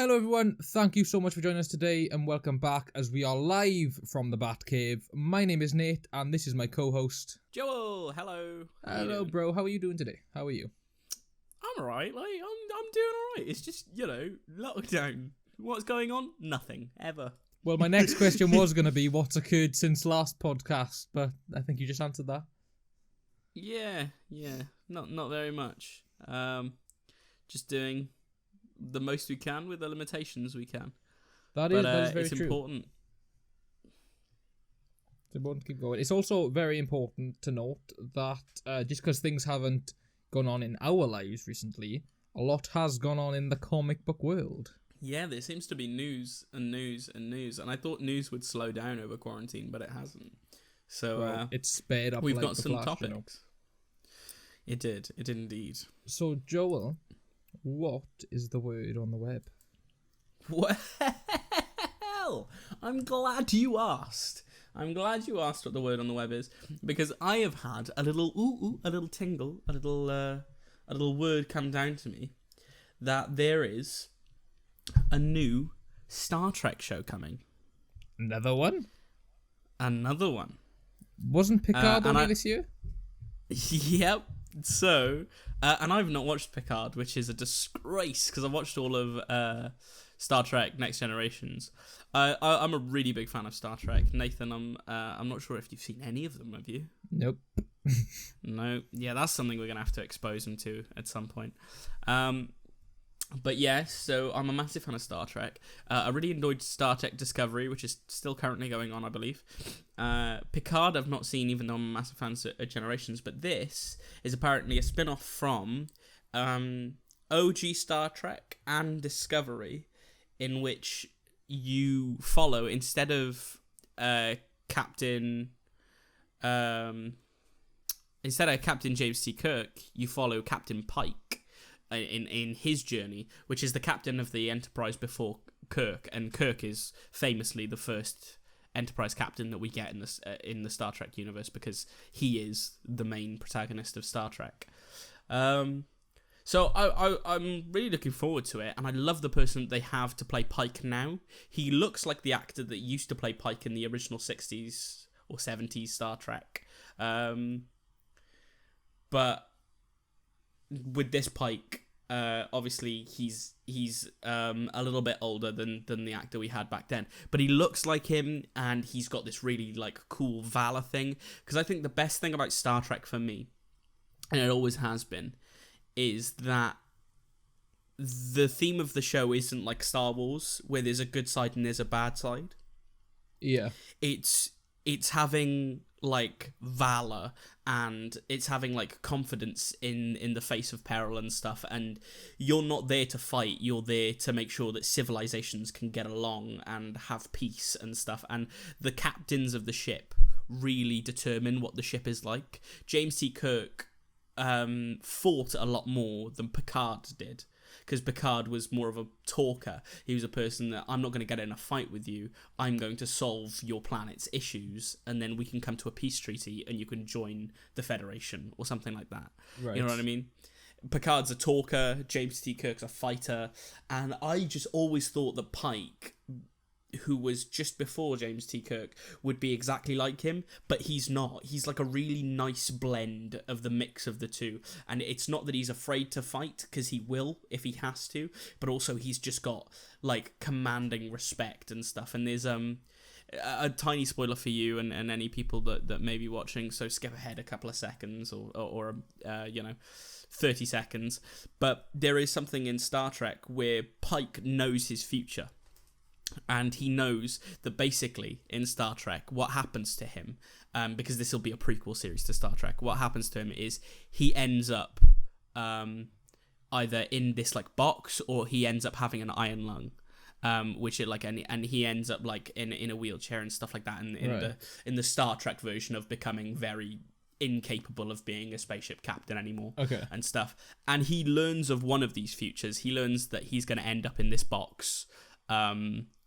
Hello everyone, thank you so much for joining us today and welcome back as we are live from the Batcave. My name is Nate and this is my co-host Joel. Hello. Hello bro, how are you doing today? How are you? I'm alright, I'm doing alright. It's just, lockdown. What's going on? Nothing. Ever. Well, my next question was going to be what's occurred since last podcast, but I think you just answered that. Yeah. Not very much. Just doing the most we can with the limitations we can. That is very it's true. Important. It's important to keep going. It's also very important to note that just because things haven't gone on in our lives recently, a lot has gone on in the comic book world. Yeah, there seems to be news, and I thought news would slow down over quarantine, but it hasn't. So it's sped up. We've like got the some Flash, topics. You know. It did indeed. So Joel, what is the word on the web? Well, I'm glad you asked. I'm glad you asked what the word on the web is, because I have had a little a little tingle, a little word come down to me that there is a new Star Trek show coming. Another one? Another one. Wasn't Picard only this year? Yep. So, and I've not watched Picard, which is a disgrace because I watched all of Star Trek Next Generations. I'm a really big fan of Star Trek. Nathan, I'm not sure if you've seen any of them, have you? Nope. No. Yeah, that's something we're going to have to expose him to at some point. But yes, so I'm a massive fan of Star Trek. I really enjoyed Star Trek Discovery, which is still currently going on, I believe. Picard I've not seen, even though I'm a massive fan of Generations. But this is apparently a spin-off from OG Star Trek and Discovery, in which you follow, instead of Captain James T. Kirk, you follow Captain Pike in his journey, which is the captain of the Enterprise before Kirk, and Kirk is famously the first Enterprise captain that we get in the Star Trek universe, because he is the main protagonist of Star Trek. So I'm really looking forward to it, and I love the person that they have to play Pike now. He looks like the actor that used to play Pike in the original 60s or 70s Star Trek. But with this Pike, obviously he's a little bit older than the actor we had back then, but he looks like him, and he's got this really like cool valor thing. Because I think the best thing about Star Trek for me, and it always has been, is that the theme of the show isn't like Star Wars, where there's a good side and there's a bad side. Yeah. It's having like valor, and it's having like confidence in the face of peril and stuff, and you're not there to fight, you're there to make sure that civilizations can get along and have peace and stuff, and the captains of the ship really determine what the ship is like. James T. Kirk fought a lot more than Picard did, because Picard was more of a talker. He was a person that, I'm not going to get in a fight with you, I'm going to solve your planet's issues, and then we can come to a peace treaty and you can join the Federation or something like that. Right. You know what I mean? Picard's a talker, James T. Kirk's a fighter, and I just always thought that Pike, who was just before James T. Kirk, would be exactly like him, but he's not. He's like a really nice blend of the mix of the two, and it's not that he's afraid to fight, because he will if he has to, but also he's just got like commanding respect and stuff. And there's a tiny spoiler for you and any people that may be watching, so skip ahead a couple of seconds or 30 seconds, but there is something in Star Trek where Pike knows his future. And he knows that basically in Star Trek, what happens to him, because this will be a prequel series to Star Trek, what happens to him is he ends up either in this like box, or he ends up having an iron lung, which it like, and he ends up like in a wheelchair and stuff like that, and in the Star Trek version of becoming very incapable of being a spaceship captain anymore, and stuff. And he learns of one of these futures. He learns that he's going to end up in this box.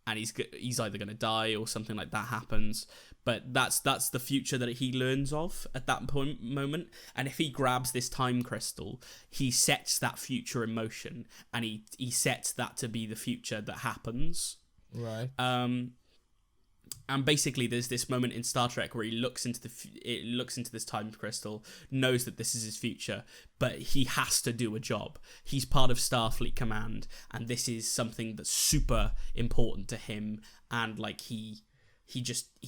And he's either going to die or something like that happens. But that's the future that he learns of at that moment. And if he grabs this time crystal, he sets that future in motion, and he sets that to be the future that happens. Right. And basically, there's this moment in Star Trek where he looks into this time crystal, knows that this is his future, but he has to do a job. He's part of Starfleet Command, and this is something that's super important to him. And like he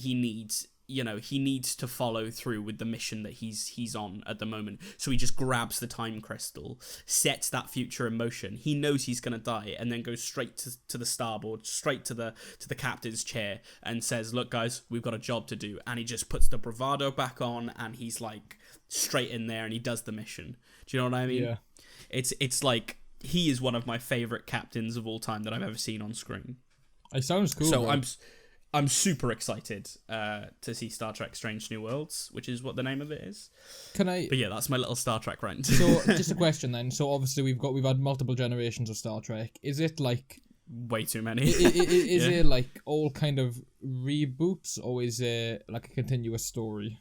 needs to follow through with the mission that he's on at the moment. So he just grabs the time crystal, sets that future in motion. He knows he's gonna die, and then goes straight to the starboard, straight to the captain's chair, and says, "Look, guys, we've got a job to do." And he just puts the bravado back on, and he's like straight in there, and he does the mission. Do you know what I mean? Yeah. It's like he is one of my favorite captains of all time that I've ever seen on screen. It sounds cool. So bro. I'm super excited to see Star Trek Strange New Worlds, which is what the name of it is. But yeah, that's my little Star Trek rant. So just a question then. So obviously we've had multiple generations of Star Trek. Is it like way too many? Is it like all kind of reboots, or is it like a continuous story?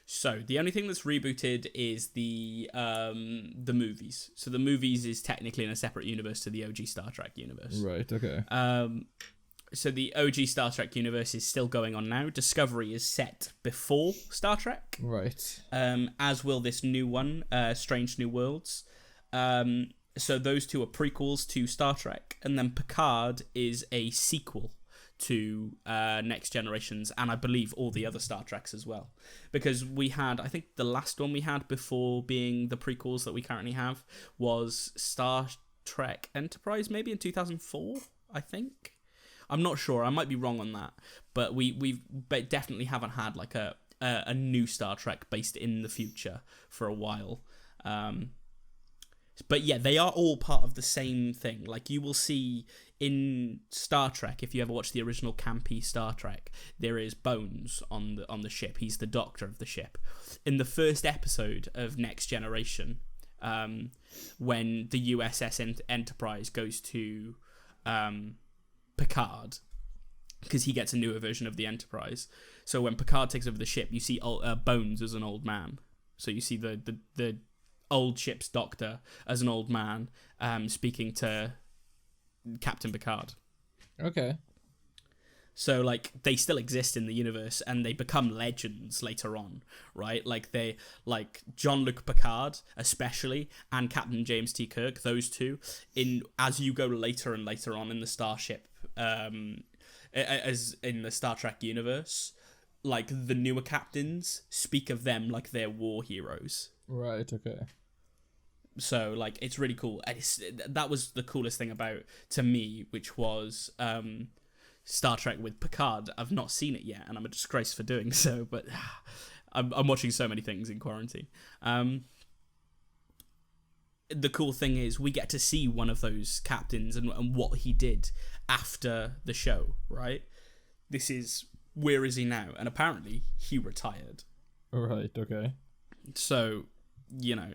So the only thing that's rebooted is the movies. So the movies is technically in a separate universe to the OG Star Trek universe. Right. Okay. So the OG Star Trek universe is still going on now. Discovery is set before Star Trek. Right. As will this new one, Strange New Worlds. So those two are prequels to Star Trek, and then Picard is a sequel to Next Generations, and I believe all the other Star Treks as well. Because we had, I think the last one we had before being the prequels that we currently have was Star Trek Enterprise, maybe in 2004, I think. I'm not sure. I might be wrong on that, but we definitely haven't had like a new Star Trek based in the future for a while. But yeah, they are all part of the same thing. Like you will see in Star Trek, if you ever watch the original campy Star Trek, there is Bones on the ship. He's the doctor of the ship. In the first episode of Next Generation, when the USS Enterprise goes to Picard, because he gets a newer version of the Enterprise. So when Picard takes over the ship, you see Bones as an old man. So you see the old ship's doctor as an old man speaking to Captain Picard. Okay. So like they still exist in the universe, and they become legends later on, right? Like they, like Jean-Luc Picard especially, and Captain James T. Kirk, those two, as you go later and later on in the Starship, as in the Star Trek universe, like the newer captains speak of them like they're war heroes. Right. Okay. So like it's really cool, and that was the coolest thing about to me, which was Star Trek with Picard. I've not seen it yet, and I'm a disgrace for doing so, but I'm watching so many things in quarantine. The cool thing is we get to see one of those captains and what he did after the show, right? This is, where is he now? And apparently he retired. Right. Okay. So, you know,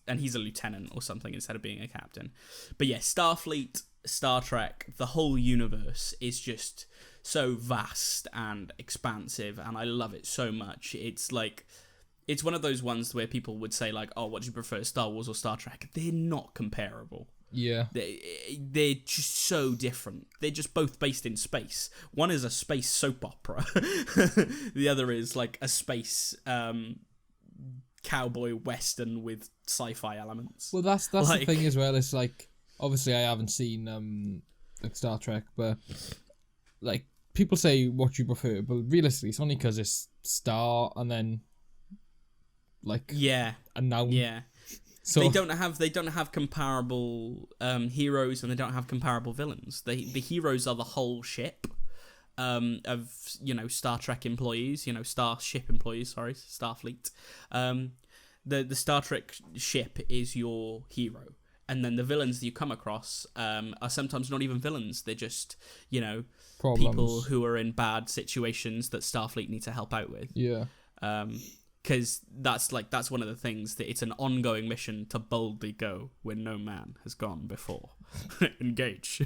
and he's a lieutenant or something instead of being a captain. But yeah, Starfleet, Star Trek, the whole universe is just so vast and expansive, and I love it so much. It's like, it's one of those ones where people would say like, oh, what do you prefer, Star Wars or Star Trek? They're not comparable. Yeah. They're just so different. They're just both based in space. One is a space soap opera. The other is like a space cowboy western with sci-fi elements. Well, that's like, the thing as well. It's like, obviously I haven't seen like Star Trek, but like people say what you prefer, but realistically it's only because it's star and then like a noun. Yeah. So they don't have comparable heroes, and they don't have comparable villains. The heroes are the whole ship of, you know, Star Trek employees, you know, Starship employees, sorry, Starfleet. The Star Trek ship is your hero, and then the villains that you come across are sometimes not even villains. They're just, you know, problems. People who are in bad situations that Starfleet need to help out with. Yeah. Because that's one of the things, that it's an ongoing mission to boldly go where no man has gone before. Engage.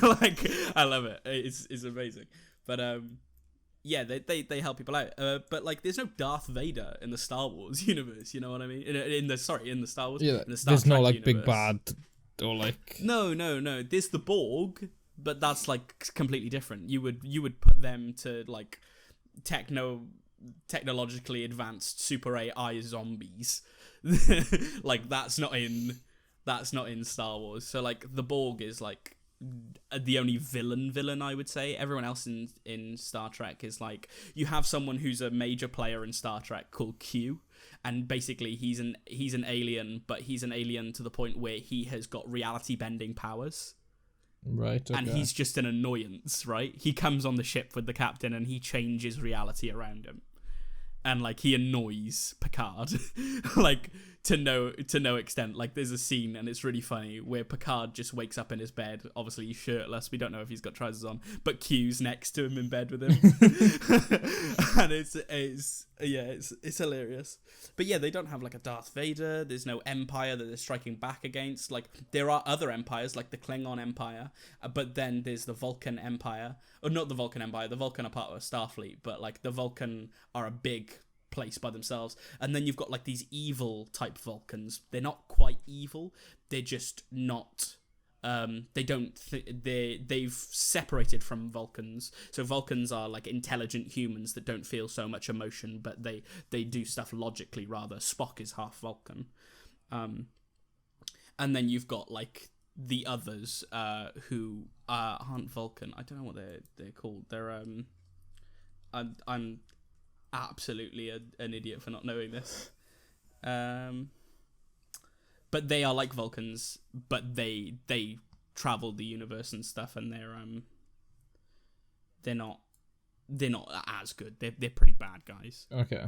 Like, I love it. It's amazing. But yeah, they help people out. But like, there's no Darth Vader in the Star Wars universe. You know what I mean? In the Star Wars. Yeah, in the Star there's Trek no like universe. big bad or like. No. There's the Borg, but that's like completely different. You would put them to like technologically advanced super AI zombies. Like that's not in Star Wars. So like the Borg is like the only villain I would say. Everyone else in Star Trek is like, you have someone who's a major player in Star Trek called Q, and basically he's an alien, but he's an alien to the point where he has got reality bending powers. Right, okay. And he's just an annoyance, right? He comes on the ship with the captain and he changes reality around him. And like he annoys Picard like to no extent. Like there's a scene, and it's really funny, where Picard just wakes up in his bed. Obviously he's shirtless. We don't know if he's got trousers on, but Q's next to him in bed with him. And it's hilarious. But yeah, they don't have like a Darth Vader. There's no empire that they're striking back against. Like there are other empires like the Klingon Empire, but then there's the Vulcan Empire. Or not the Vulcan Empire. The Vulcan are part of Starfleet, but like the Vulcan are a big place by themselves. And then you've got like these evil type Vulcans. They're not quite evil. They're just not. They've separated from Vulcans. So Vulcans are like intelligent humans that don't feel so much emotion, but they do stuff logically rather. Spock is half Vulcan. And then you've got like the others who aren't Vulcan. I don't know what they're called. They're I'm absolutely an idiot for not knowing this. But they are like Vulcans, but they travel the universe and stuff, and they're not as good. They're pretty bad guys. Okay.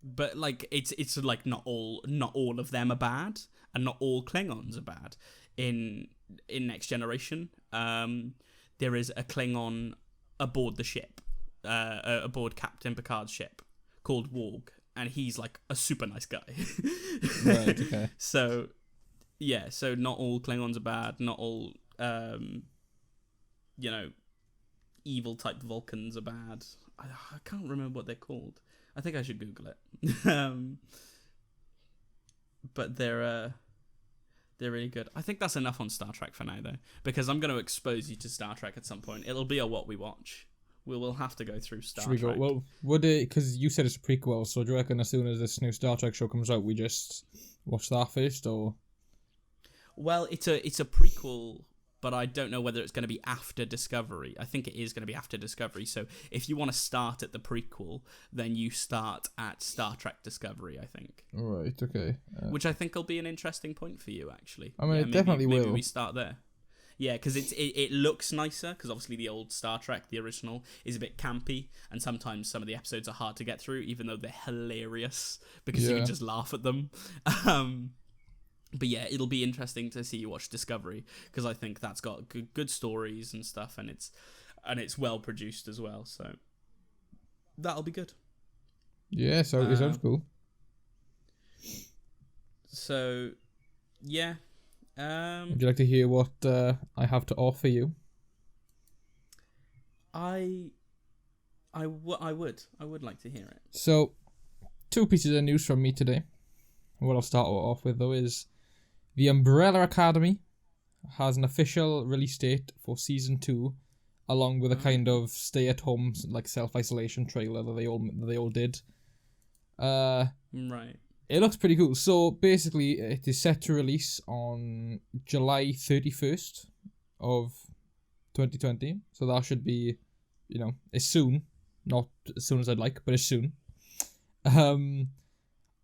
But like it's like not all of them are bad, and not all Klingons are bad. In Next Generation, there is a Klingon aboard the ship, aboard Captain Picard's ship, called Worg, and he's like a super nice guy. Right, okay. So not all Klingons are bad, not all evil type Vulcans are bad. I can't remember what they're called. I think I should Google it. But they're really good. I think that's enough on Star Trek for now, though, because I'm going to expose you to Star Trek at some point. It'll be a what we watch. We will have to go through Star Trek. Well, would it? Because you said it's a prequel, so do you reckon as soon as this new Star Trek show comes out, we just watch that first, or? Well, it's a prequel, but I don't know whether it's going to be after Discovery. I think it is going to be after Discovery. So if you want to start at the prequel, then you start at Star Trek Discovery, I think. Right, okay. Which I think will be an interesting point for you, actually. I mean, it definitely will. Maybe we start there. Yeah, because it looks nicer, because obviously the old Star Trek, the original, is a bit campy, and sometimes some of the episodes are hard to get through, even though they're hilarious, because you can just laugh at them. But yeah, it'll be interesting to see you watch Discovery, because I think that's got good stories and stuff, and it's well produced as well. So that'll be good. Yeah, so it sounds cool. So yeah, would you like to hear what I have to offer you? I would like to hear it. So, 2 pieces of news from me today. What I'll start off with, though, is The Umbrella Academy has an official release date for Season 2, along with a kind of stay-at-home, like, self-isolation trailer that they all did. Right. It looks pretty cool. So, basically, it is set to release on July 31st of 2020. So that should be, it's soon. Not as soon as I'd like, but it's soon.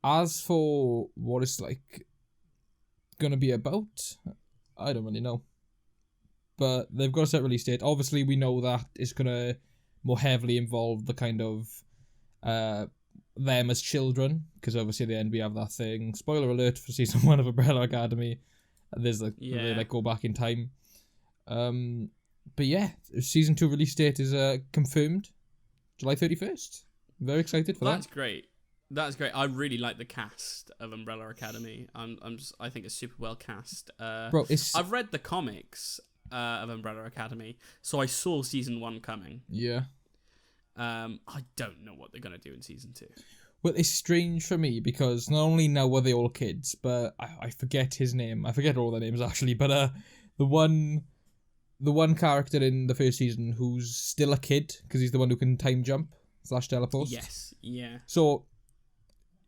As for what it's like gonna be about, I don't really know. But they've got a set release date. Obviously, we know that it's gonna more heavily involve the kind of them as children, because obviously at the end we have that thing. Spoiler alert for season 1 of Umbrella Academy. There's they go back in time. But yeah, season 2 release date is confirmed, July 31st. Very excited for that. That's great. That's great. I really like the cast of Umbrella Academy. I think it's super well cast. Bro, I've read the comics of Umbrella Academy, so I saw season 1 coming. Yeah. I don't know what they're gonna do in season 2. Well, it's strange for me because not only now are they all kids, but I forget his name. I forget all their names actually. But the one character in the first season who's still a kid because he's the one who can time jump / teleport. Yes, yeah. So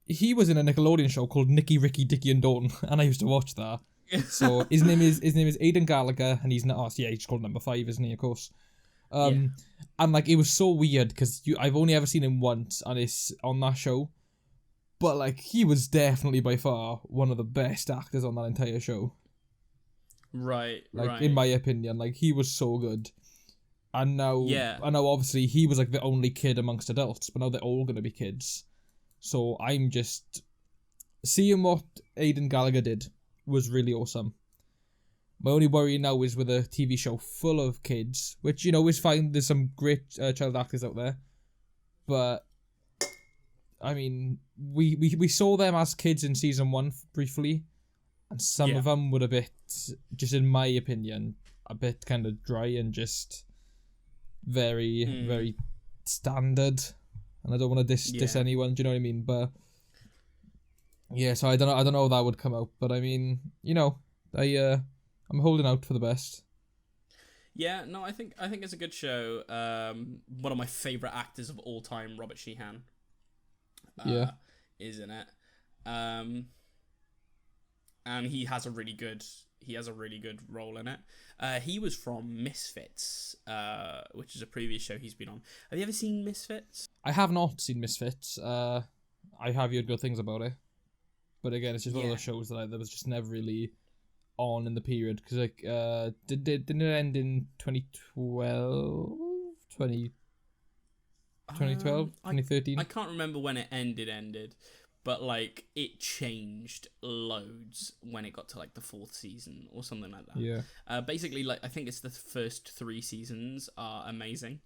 he was in a Nickelodeon show called Nicky, Ricky, Dicky and Dawn, and I used to watch that. So his name is Aidan Gallagher, and he's not. Oh, yeah, he's called number 5, isn't he? Of course. And like it was so weird because I've only ever seen him once, and it's on that show. But like he was definitely by far one of the best actors on that entire show. Right. Like in my opinion, like he was so good. And now, obviously he was like the only kid amongst adults, but now they're all gonna be kids. So I'm just seeing what Aidan Gallagher did was really awesome. My only worry now is with a TV show full of kids, which, you know, is fine. There's some great child actors out there. But, I mean, we saw them as kids in season 1 briefly. And some of them were a bit, just in my opinion, a bit kind of dry and just very, very standard. And I don't want to diss anyone, do you know what I mean? But, yeah, so I don't know how that would come out. But, I mean, you know, I'm holding out for the best. Yeah, no, I think it's a good show. One of my favorite actors of all time, Robert Sheehan, is in it. And he has a really good role in it. He was from Misfits, which is a previous show he's been on. Have you ever seen Misfits? I have not seen Misfits. I have heard good things about it, but again, it's just one of those shows that was just never really on in the period, because like didn't it end in 2012 2013? I can't remember when it ended, but like it changed loads when it got to like the 4th season or something like that. Basically, like I think it's the first 3 seasons are amazing,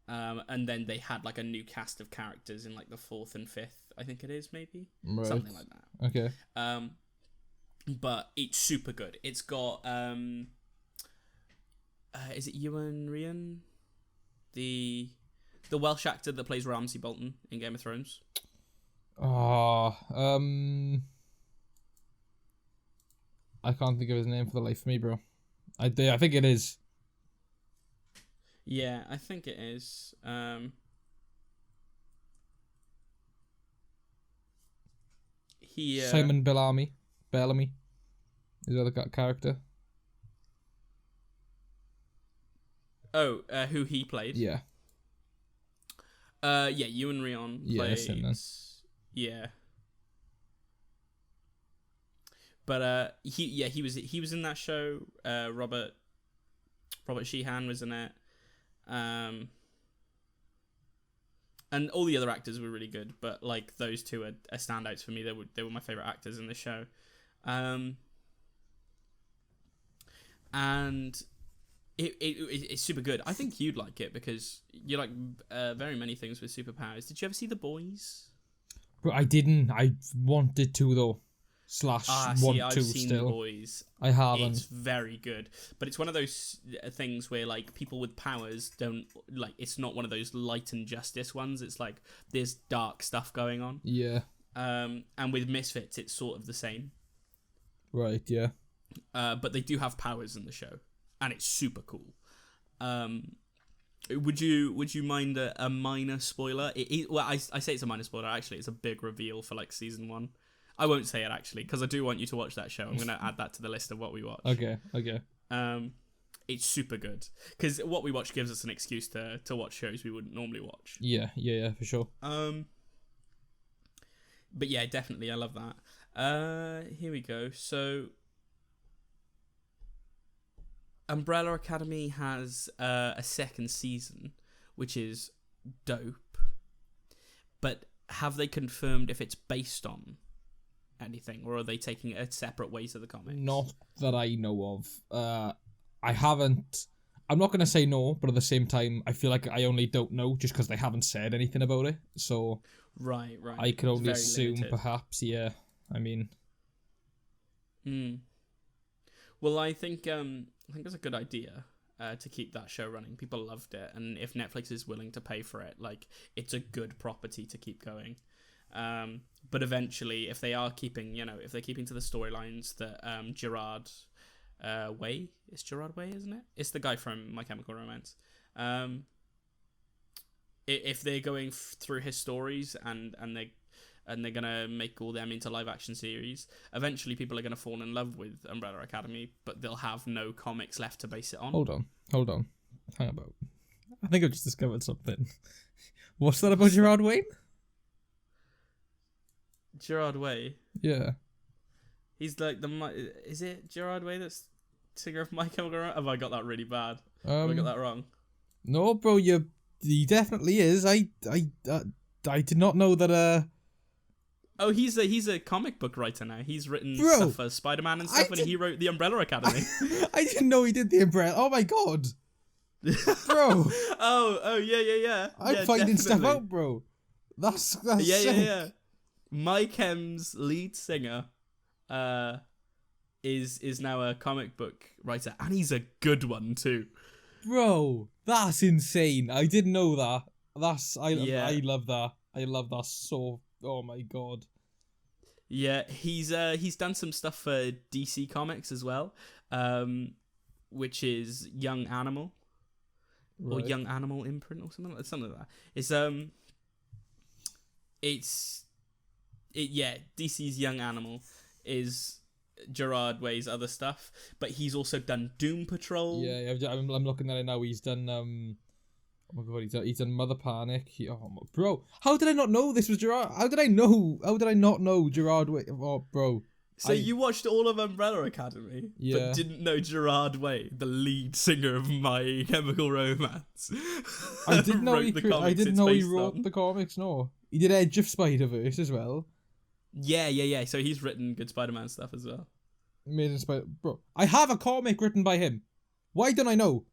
and then they had like a new cast of characters in like the 4th and 5th, I think it is, maybe something like that. Okay. But it's super good. It's got is it Ewan Ryan, the Welsh actor that plays Ramsay Bolton in Game of Thrones? I can't think of his name for the life of me, bro. I think it is. Yeah, I think it is. Simon Bellamy is the other character. Oh, who he played? Yeah. Ewan Ryan plays. Yeah. But he was in that show. Robert Sheehan was in it. And all the other actors were really good, but like those two are standouts for me. They were my favorite actors in the show. And it's super good. I think you'd like it because you like very many things with superpowers. Did you ever see The Boys? But I didn't. I wanted to though. Want to I've seen still. The Boys. I haven't. It's very good, but it's one of those things where like people with powers don't like. It's not one of those light and justice ones. It's like there's dark stuff going on. Yeah. And with Misfits, it's sort of the same. Right. Yeah. But they do have powers in the show, and it's super cool. Would you mind a minor spoiler? I say it's a minor spoiler. Actually, it's a big reveal for like season 1. I won't say it actually because I do want you to watch that show. I'm gonna add that to the list of what we watch. Okay. It's super good because what we watch gives us an excuse to watch shows we wouldn't normally watch. Yeah, for sure. But yeah, definitely, I love that. Here we go. So, Umbrella Academy has a 2nd season, which is dope. But have they confirmed if it's based on anything, or are they taking it a separate way to the comics? Not that I know of. I haven't. I'm not gonna say no, but at the same time, I feel like I only don't know just because they haven't said anything about it. So right. I can only assume, limited. Perhaps. Yeah. I mean. Well, I think it's a good idea. to keep that show running. People loved it, and if Netflix is willing to pay for it, like, it's a good property to keep going. But eventually, if they are keeping, if they're keeping to the storylines that Gerard Way, it's Gerard Way, isn't it? It's the guy from My Chemical Romance. If they're going through his stories and they're gonna make all them into live action series, eventually people are gonna fall in love with Umbrella Academy, but they'll have no comics left to base it on. Hold on. Hang about. I think I've just discovered something. What's that about Gerard Way? Gerard Way? Yeah. He's like is it Gerard Way that's singer of My Chemical Romance? Have I got that really bad? Have I got that wrong? No, bro, he definitely is. I did not know that. Oh, he's a comic book writer now. He's written stuff for Spider-Man and stuff, and he wrote the Umbrella Academy. I didn't know he did the Umbrella. Oh my god, bro. oh yeah. I'm finding stuff out, bro. That's yeah. My Chem's lead singer, is now a comic book writer, and he's a good one too. Bro, that's insane. I didn't know that. I love that. I love that so. Oh my god. Yeah, he's done some stuff for DC Comics as well, which is Young Animal, or Young Animal Imprint, or something like that. DC's Young Animal is Gerard Way's other stuff, but he's also done Doom Patrol. Yeah, I'm looking at it now. He's done oh my god, he's done Mother Panic. Bro, how did I not know this was Gerard? How did I not know Gerard Way? Oh, bro. So you watched all of Umbrella Academy, but didn't know Gerard Way, the lead singer of My Chemical Romance. I didn't know he wrote the comics. No, he did Edge of Spider-Verse as well. Yeah. So he's written good Spider-Man stuff as well. Amazing Spider, bro. I have a comic written by him. Why don't I know?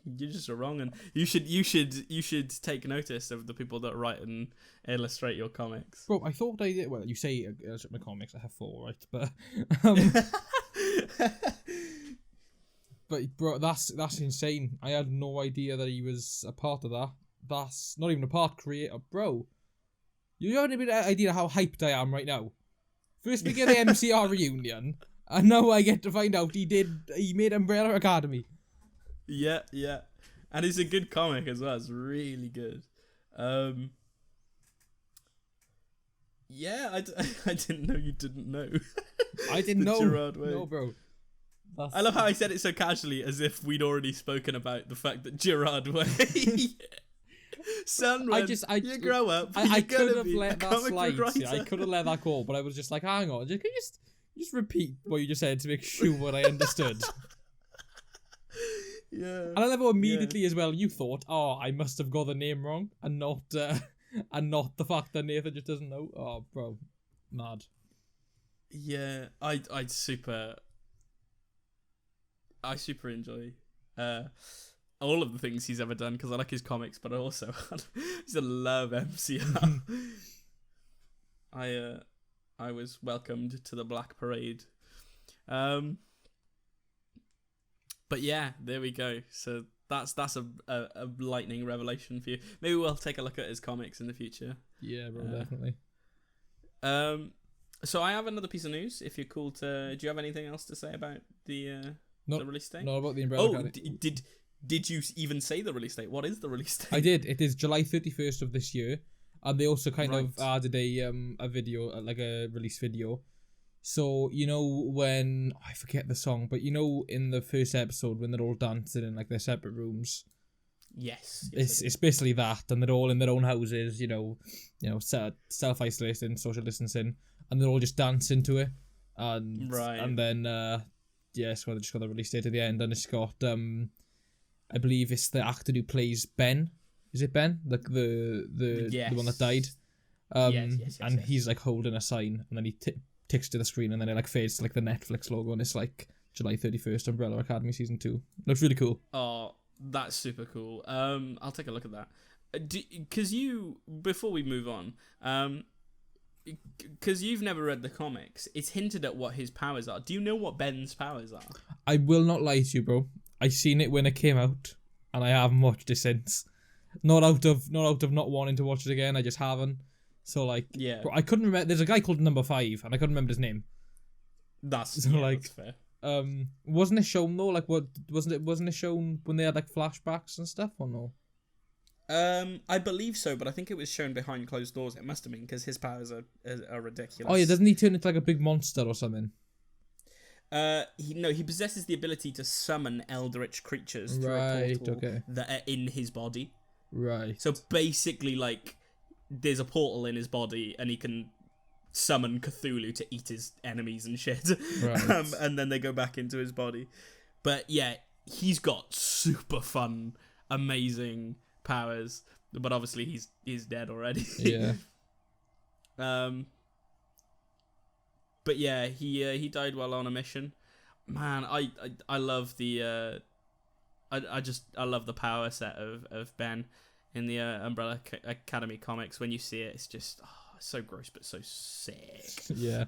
You're just wrong, and you should take notice of the people that write and illustrate your comics. Bro, I thought I did. Well, you say my comics. I have 4, right? But but bro, that's insane. I had no idea that he was a part of that. That's not even a part creator, bro. You have any idea how hyped I am right now? First we get the MCR reunion, and now I get to find out he made Umbrella Academy. Yeah, and it's a good comic as well. It's really good. Yeah, I didn't know you didn't know. I didn't know. Gerard Way. No, bro. I love how I said it so casually, as if we'd already spoken about the fact that Gerard Way. Son, you grow up. I could have let that slide. Yeah, I could have let that go, but I was just like, hang on, can you just repeat what you just said to make sure what I understood. Yeah. And I love how immediately as well you thought, oh, I must have got the name wrong, and not the fact that Nathan just doesn't know. Oh, bro, mad. Yeah, I super enjoy all of the things he's ever done, because I like his comics, but I also I love MCR. I was welcomed to the Black Parade. But yeah, there we go. So that's a lightning revelation for you. Maybe we'll take a look at his comics in the future. Yeah, bro, definitely. So I have another piece of news. If you're cool to, do you have anything else to say about the release date? Not about the Umbrella Academy. Did you even say the release date? What is the release date? I did. It is July 31st of this year, and they also kind of added a video, like a release video. So, when, I forget the song, but in the first episode when they're all dancing in like their separate rooms. Yes. It's basically that, and they're all in their own houses, self-isolating, social distancing, and they're all just dancing to it. And then, so they just got the release date at the end, and it's got, I believe it's the actor who plays Ben. Is it Ben? Like the one that died? Yes. And he's like holding a sign, and then he ticks to the screen, and then it like fades to like the Netflix logo, and it's like July 31st, Umbrella Academy season 2. Looks really cool. Oh, that's super cool. I'll take a look at that. Because before we move on, because you've never read the comics, it's hinted at what his powers are. Do you know what Ben's powers are? I will not lie to you, bro. I seen it when it came out, and I haven't watched it since. Not out of not wanting to watch it again. I just haven't. So like, Yeah, I couldn't remember. There's a guy called Number 5, and I couldn't remember his name. that's So, like, that's fair. Wasn't it shown though? Like, what wasn't it shown when they had like flashbacks and stuff, or no? I believe so, but I think it was shown behind closed doors. It must have been because his powers are ridiculous. Oh yeah, doesn't he turn into like a big monster or something? He possesses the ability to summon eldritch creatures through a portal that are in his body. Right. So basically, like, there's a portal in his body, and he can summon Cthulhu to eat his enemies and shit. Right. And then they go back into his body. But yeah, he's got super fun, amazing powers. But obviously, he's dead already. Yeah. But yeah, he died while on a mission. Man, I love the I love the power set of Ben in the Umbrella Academy comics. When you see it, it's just so gross but so sick. Yeah.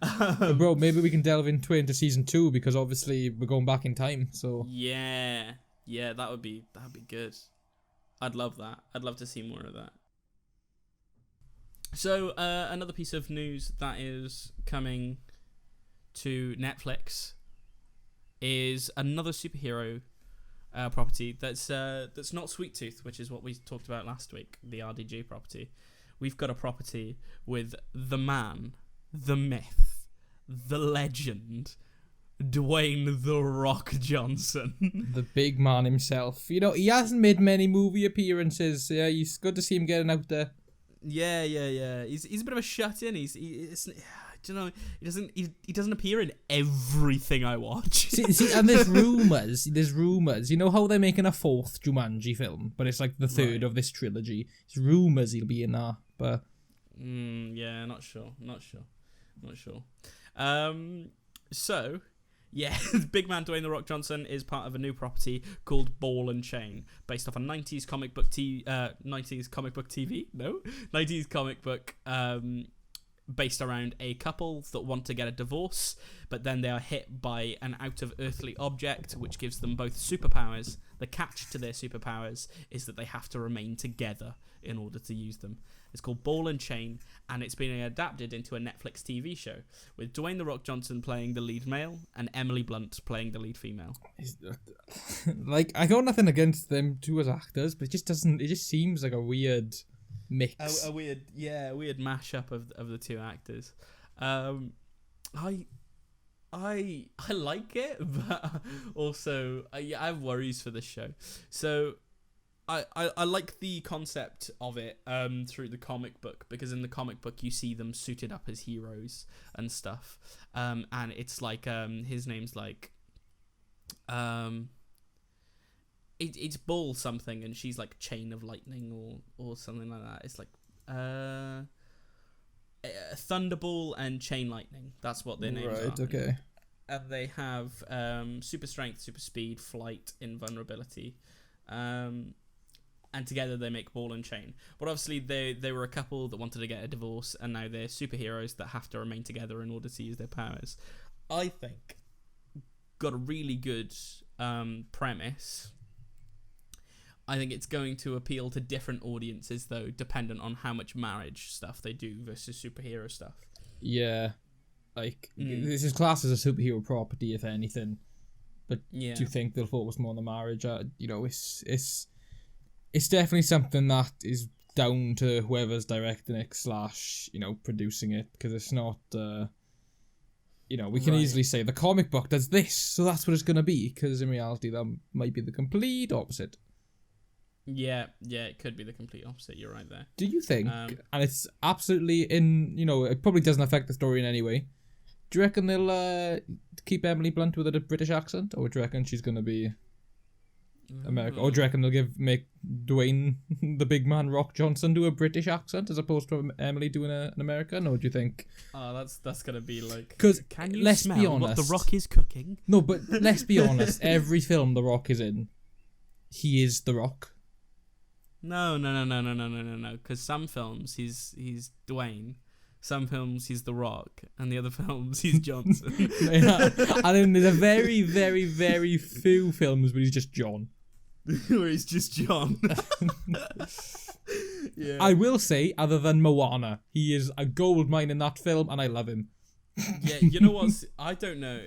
Bro, maybe we can delve into season 2 because obviously we're going back in time. So yeah, that would be good. I'd love that. I'd love to see more of that. So another piece of news that is coming to Netflix is another superhero property that's not Sweet Tooth, which is what we talked about last week, the RDG property. We've got a property with the man, the myth, the legend, Dwayne "The Rock" Johnson. The big man himself. You know, he hasn't made many movie appearances. Yeah, it's good to see him getting out there. Yeah. He's a bit of a shut-in. Do you know, he doesn't appear in everything I watch. see, and there's rumours. You know how they're making a 4th Jumanji film, but it's like the 3rd of this trilogy. There's rumours he'll be in that, but yeah, not sure. So yeah, big man Dwayne "The Rock" Johnson is part of a new property called Ball and Chain, based off a 90s comic book based around a couple that want to get a divorce, but then they are hit by an out-of-earthly object which gives them both superpowers. The catch to their superpowers is that they have to remain together in order to use them. It's called Ball and Chain, and it's been adapted into a Netflix TV show with Dwayne "The Rock" Johnson playing the lead male and Emily Blunt playing the lead female. Like, I got nothing against them two as actors, but it just seems like a weird mix. A weird mashup of the two actors. I like it, but also I have worries for this show. So I like the concept of it through the comic book, because in the comic book you see them suited up as heroes and stuff. And it's like his name's like it's Ball something, and she's like Chain of Lightning or something like that. It's like Thunderball and Chain Lightning. That's what their names are. Right, okay. And they have super strength, super speed, flight, invulnerability. And together they make Ball and Chain. But obviously they were a couple that wanted to get a divorce, and now they're superheroes that have to remain together in order to use their powers. I think got a really good premise. I think it's going to appeal to different audiences, though, dependent on how much marriage stuff they do versus superhero stuff. Yeah. Like, this is classed as a superhero property, if anything. But do you think they'll focus more on the marriage? You know, it's definitely something that is down to whoever's directing it / producing it, because it's not... we can easily say the comic book does this, so that's what it's going to be, because in reality that might be the complete opposite. Yeah, it could be the complete opposite. You're right there. Do you think, and it's absolutely it probably doesn't affect the story in any way, do you reckon they'll keep Emily Blunt with a British accent, or do you reckon she's going to be American? Or do you reckon they'll make Dwayne, the big man Rock Johnson, do a British accent as opposed to Emily doing an American? Or do you think... Oh, that's going to be like... Because, can you let's smell be honest, what the Rock is cooking? No, but let's be honest, every film the Rock is in, he is the Rock. No. Because some films he's Dwayne, Some films he's The Rock, and the other films he's Johnson. Yeah. And then there's a very, very, very few films where he's just John. Where he's just John. Yeah. I will say, other than Moana, he is a gold mine in that film, and I love him. Yeah, you know what? I don't know.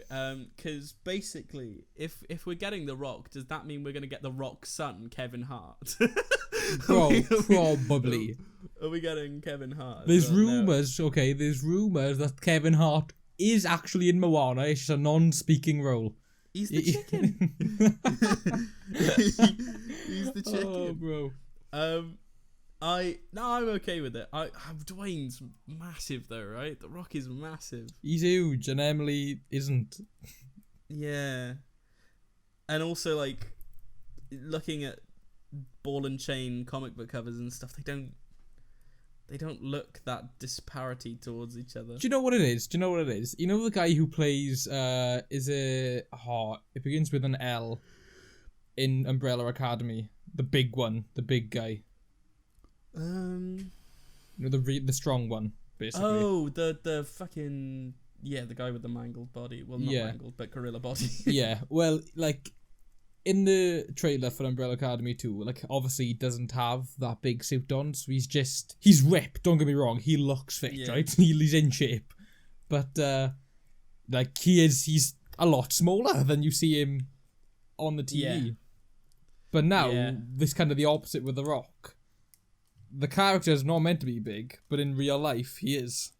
Because basically, if we're getting The Rock, does that mean we're going to get The Rock's son, Kevin Hart? Probably. Are we getting Kevin Hart? There's rumours, okay, there's rumours that Kevin Hart is actually in Moana. It's just a non-speaking role. He's the chicken. He's the chicken. Oh, bro. I'm okay with it. Dwayne's massive though, right? The Rock is massive. He's huge, and Emily isn't. Yeah, and also like looking at ball and chain comic book covers and stuff, they don't look that disparity towards each other. Do you know what it is? You know the guy who plays it begins with an L in Umbrella Academy. The big one, the big guy. You know, the strong one, basically. Oh, the fucking the guy with the mangled body. Well, not mangled, but gorilla body. Yeah. Well, like in the trailer for Umbrella Academy 2, like obviously he doesn't have that big suit on, so he's ripped. Don't get me wrong, he looks fit, right? He's in shape, but like he's a lot smaller than you see him on the TV. Yeah. But now this kind of the opposite with The Rock. The character is not meant to be big, but in real life he is.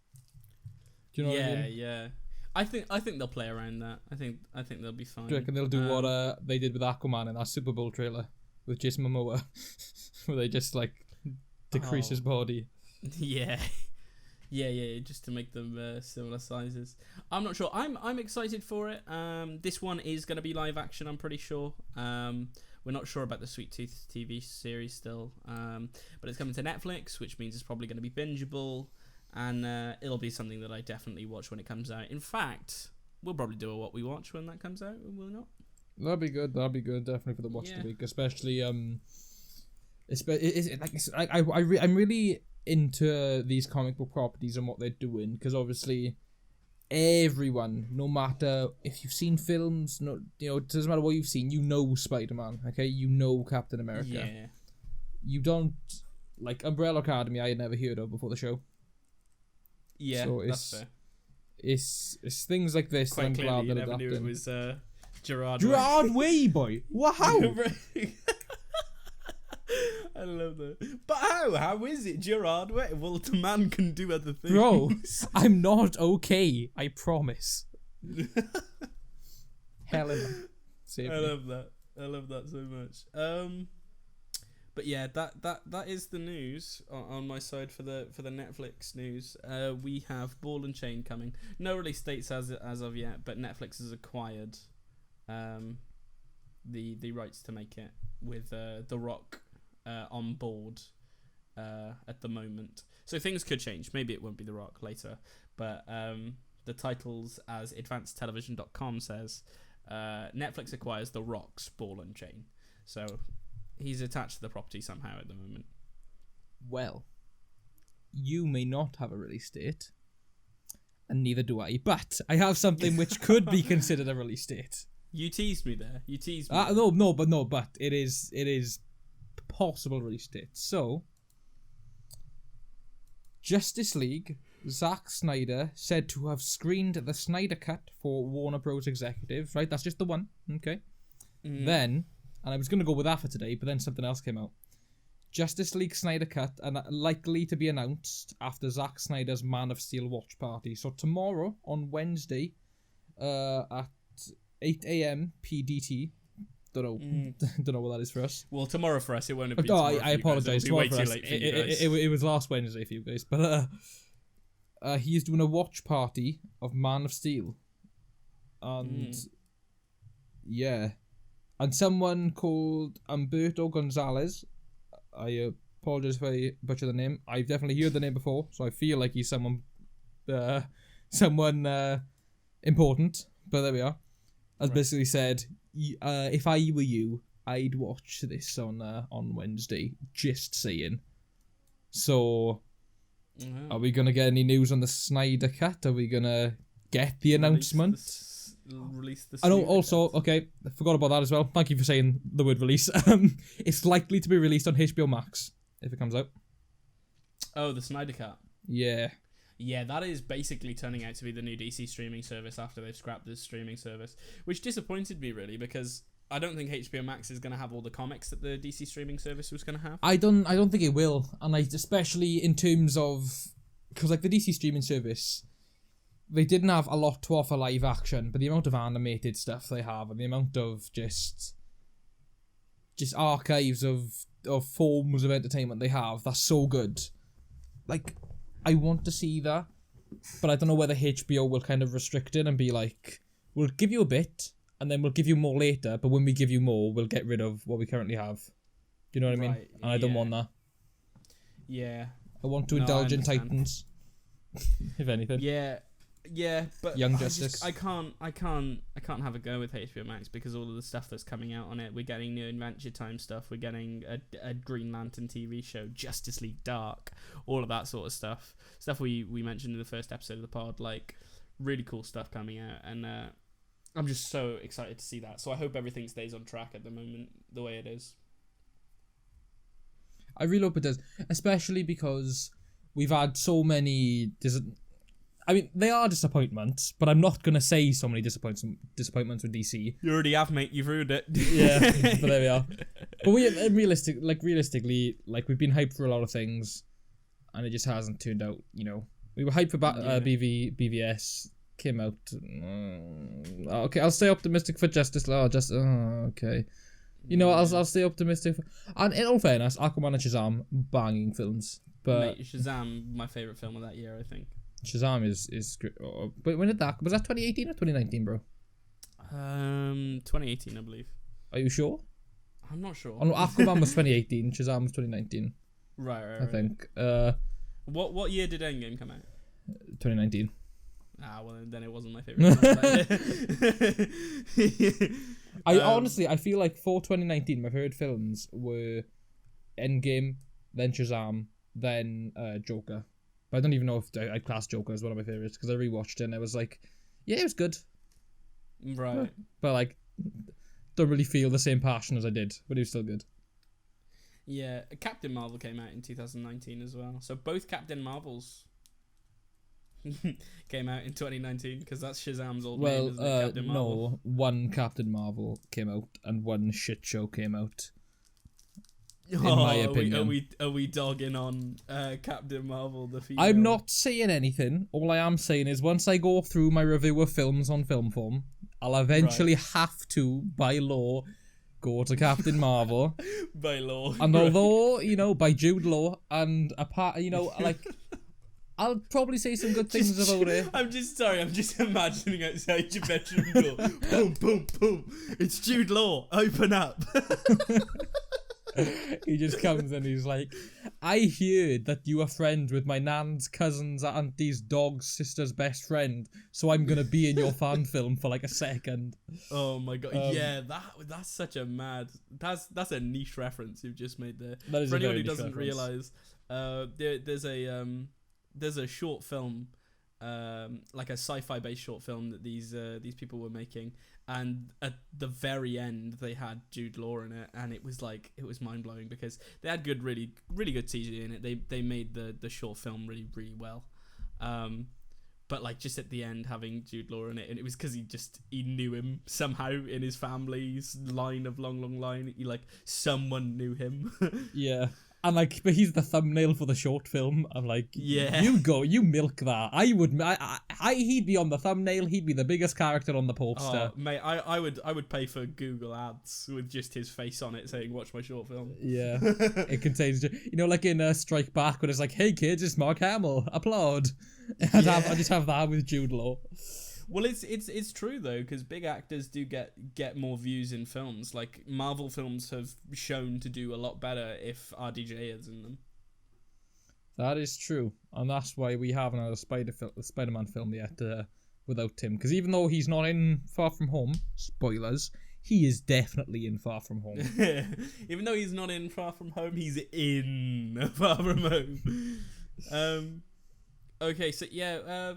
Do you know what I mean? Yeah. I think they'll play around that. I think they'll be fine. Do you reckon they'll do what they did with Aquaman in that Super Bowl trailer with Jason Momoa, where they just like decrease his body? Yeah, just to make them similar sizes. I'm not sure. I'm excited for it. This one is going to be live action. I'm pretty sure. We're not sure about the Sweet Tooth TV series still, but it's coming to Netflix, which means it's probably going to be bingeable, and it'll be something that I definitely watch when it comes out. In fact, we'll probably do a what we watch when that comes out, will we not? That'll be good, definitely for the watch of the week, especially I'm really into these comic book properties and what they're doing, because obviously everyone, no matter if you've seen films, it doesn't matter what you've seen, you know Spider-Man, okay? You know Captain America. Yeah. You don't, like Umbrella Academy, I had never heard of before the show. Yeah, so that's fair. It's things like this that I'm glad that adapting. It was Gerard Way, boy. Wow. I love that. But how is it Gerard Way? Well, the man can do other things. Bro, I'm not okay. I promise. Helena. I love that so much. But yeah, that is the news on my side for the Netflix news. We have Ball and Chain coming. No release dates as of yet, but Netflix has acquired the rights to make it with The Rock on board at the moment. So things could change. Maybe it won't be The Rock later, but the titles, as advancedtelevision.com says, Netflix acquires The Rock's Ball and Chain. So he's attached to the property somehow at the moment. Well, you may not have a release date, and neither do I, but I have something which could be considered a release date. You teased me there. But it is possible release date. So, Justice League, Zack Snyder said to have screened the Snyder Cut for Warner Bros. Executives, right? That's just the one, okay? Then, and I was going to go with that for today, but then something else came out. Justice League Snyder Cut, and likely to be announced after Zack Snyder's Man of Steel watch party. So tomorrow, on Wednesday, at 8 a.m. PDT. Don't know what that is for us. Well, tomorrow for us, it won't be. Oh, I apologise. Tomorrow for us. It was last Wednesday for you guys, but he is doing a watch party of Man of Steel, and and someone called Humberto Gonzalez. I apologise if I butcher the name. I've definitely heard the name before, so I feel like he's someone important. But there we are. As basically said, if I were you, I'd watch this on Wednesday. Just saying. So, Are we gonna get any news on the Snyder cut? Are we gonna get the announcement? Release the. I know. Also, okay, I forgot about that as well. Thank you for saying the word release. It's likely to be released on HBO Max if it comes out. Oh, the Snyder cut. Yeah. Yeah, that is basically turning out to be the new DC streaming service after they've scrapped this streaming service, which disappointed me really because I don't think HBO Max is going to have all the comics that the DC streaming service was going to have. I don't think it will, and especially in terms of because like the DC streaming service, they didn't have a lot to offer live action, but the amount of animated stuff they have and the amount of just archives of forms of entertainment they have, that's so good. Like, I want to see that, but I don't know whether HBO will kind of restrict it and be like, we'll give you a bit, and then we'll give you more later, but when we give you more, we'll get rid of what we currently have. Do you know what I mean? And I don't want that. Yeah. I want to indulge in Titans, if anything. Yeah, but Young Justice. I can't have a go with HBO Max because all of the stuff that's coming out on it. We're getting new Adventure Time stuff. We're getting a Green Lantern TV show, Justice League Dark, all of that sort of stuff. Stuff we mentioned in the first episode of the pod. Like, really cool stuff coming out, and I'm just so excited to see that. So I hope everything stays on track at the moment, the way it is. I really hope it does, especially because we've had so many. I mean, they are disappointments, but I'm not gonna say so many disappointments with DC. You already have, mate. You've ruined it. Yeah, but there we are. But realistically, we've been hyped for a lot of things, and it just hasn't turned out. You know, we were hyped for BVS. Came out. Okay, I'll stay optimistic for Justice Law. Okay. You know, I'll stay optimistic. And in all fairness, Aquaman and Shazam, banging films. But mate, Shazam, my favourite film of that year, I think. Shazam is great. But when did that? Was that 2018 or 2019, bro? 2018, I believe. Are you sure? I'm not sure. Oh, no, Aquaman was 2018. Shazam was 2019. Right. I think. What year did Endgame come out? 2019. Ah, well, then it wasn't my favourite film. Honestly, I feel like for 2019, my favourite films were Endgame, then Shazam, then Joker. But I don't even know if I'd class Joker as one of my favourites because I rewatched it and I was like, yeah, it was good. Right. But like, don't really feel the same passion as I did, but it was still good. Yeah, Captain Marvel came out in 2019 as well. So both Captain Marvels came out in 2019 because that's Shazam's old name, isn't it? Captain Marvel. No, one Captain Marvel came out and one shit show came out. In my opinion. Are we dogging on Captain Marvel, the female? I'm not saying anything. All I am saying is once I go through my review of films on Film Form, I'll eventually have to, by law, go to Captain Marvel. By law. And although, by Jude Law, and apart, like, I'll probably say some good things about it. I'm just imagining outside your bedroom door. Boom, boom, boom. It's Jude Law. Open up. He just comes and he's like, I heard that you are friends with my nan's cousin's auntie's dog's sister's best friend, so I'm gonna be in your fan film for like a second. Oh my god, yeah, that's such a mad. That's a niche reference you've just made there. That is for a anyone very who niche doesn't reference. realize, there's a short film, like a sci-fi based short film that these people were making, and at the very end they had Jude Law in it, and it was mind blowing because they had really good CG in it. They made the short film really well, but like just at the end having Jude Law in it, and it was because he knew him somehow in his family's line of long line. Someone knew him. Yeah. And but he's the thumbnail for the short film. I'm like, yeah, you milk that. He'd be on the thumbnail. He'd be the biggest character on the poster. Oh, mate, I would pay for Google ads with just his face on it saying, "Watch my short film." Yeah, it contains, like in Strike Back, when it's like, "Hey kids, it's Mark Hamill, applaud." I just have that with Jude Law. Well, it's true though, because big actors do get more views in films. Like Marvel films have shown to do a lot better if RDJ is in them. That is true, and that's why we haven't had a Spider-Man film yet without Tim. Because even though he's not in Far From Home, spoilers, he is definitely in Far From Home. Even though he's not in Far From Home, he's in Far From Home. Okay, so yeah,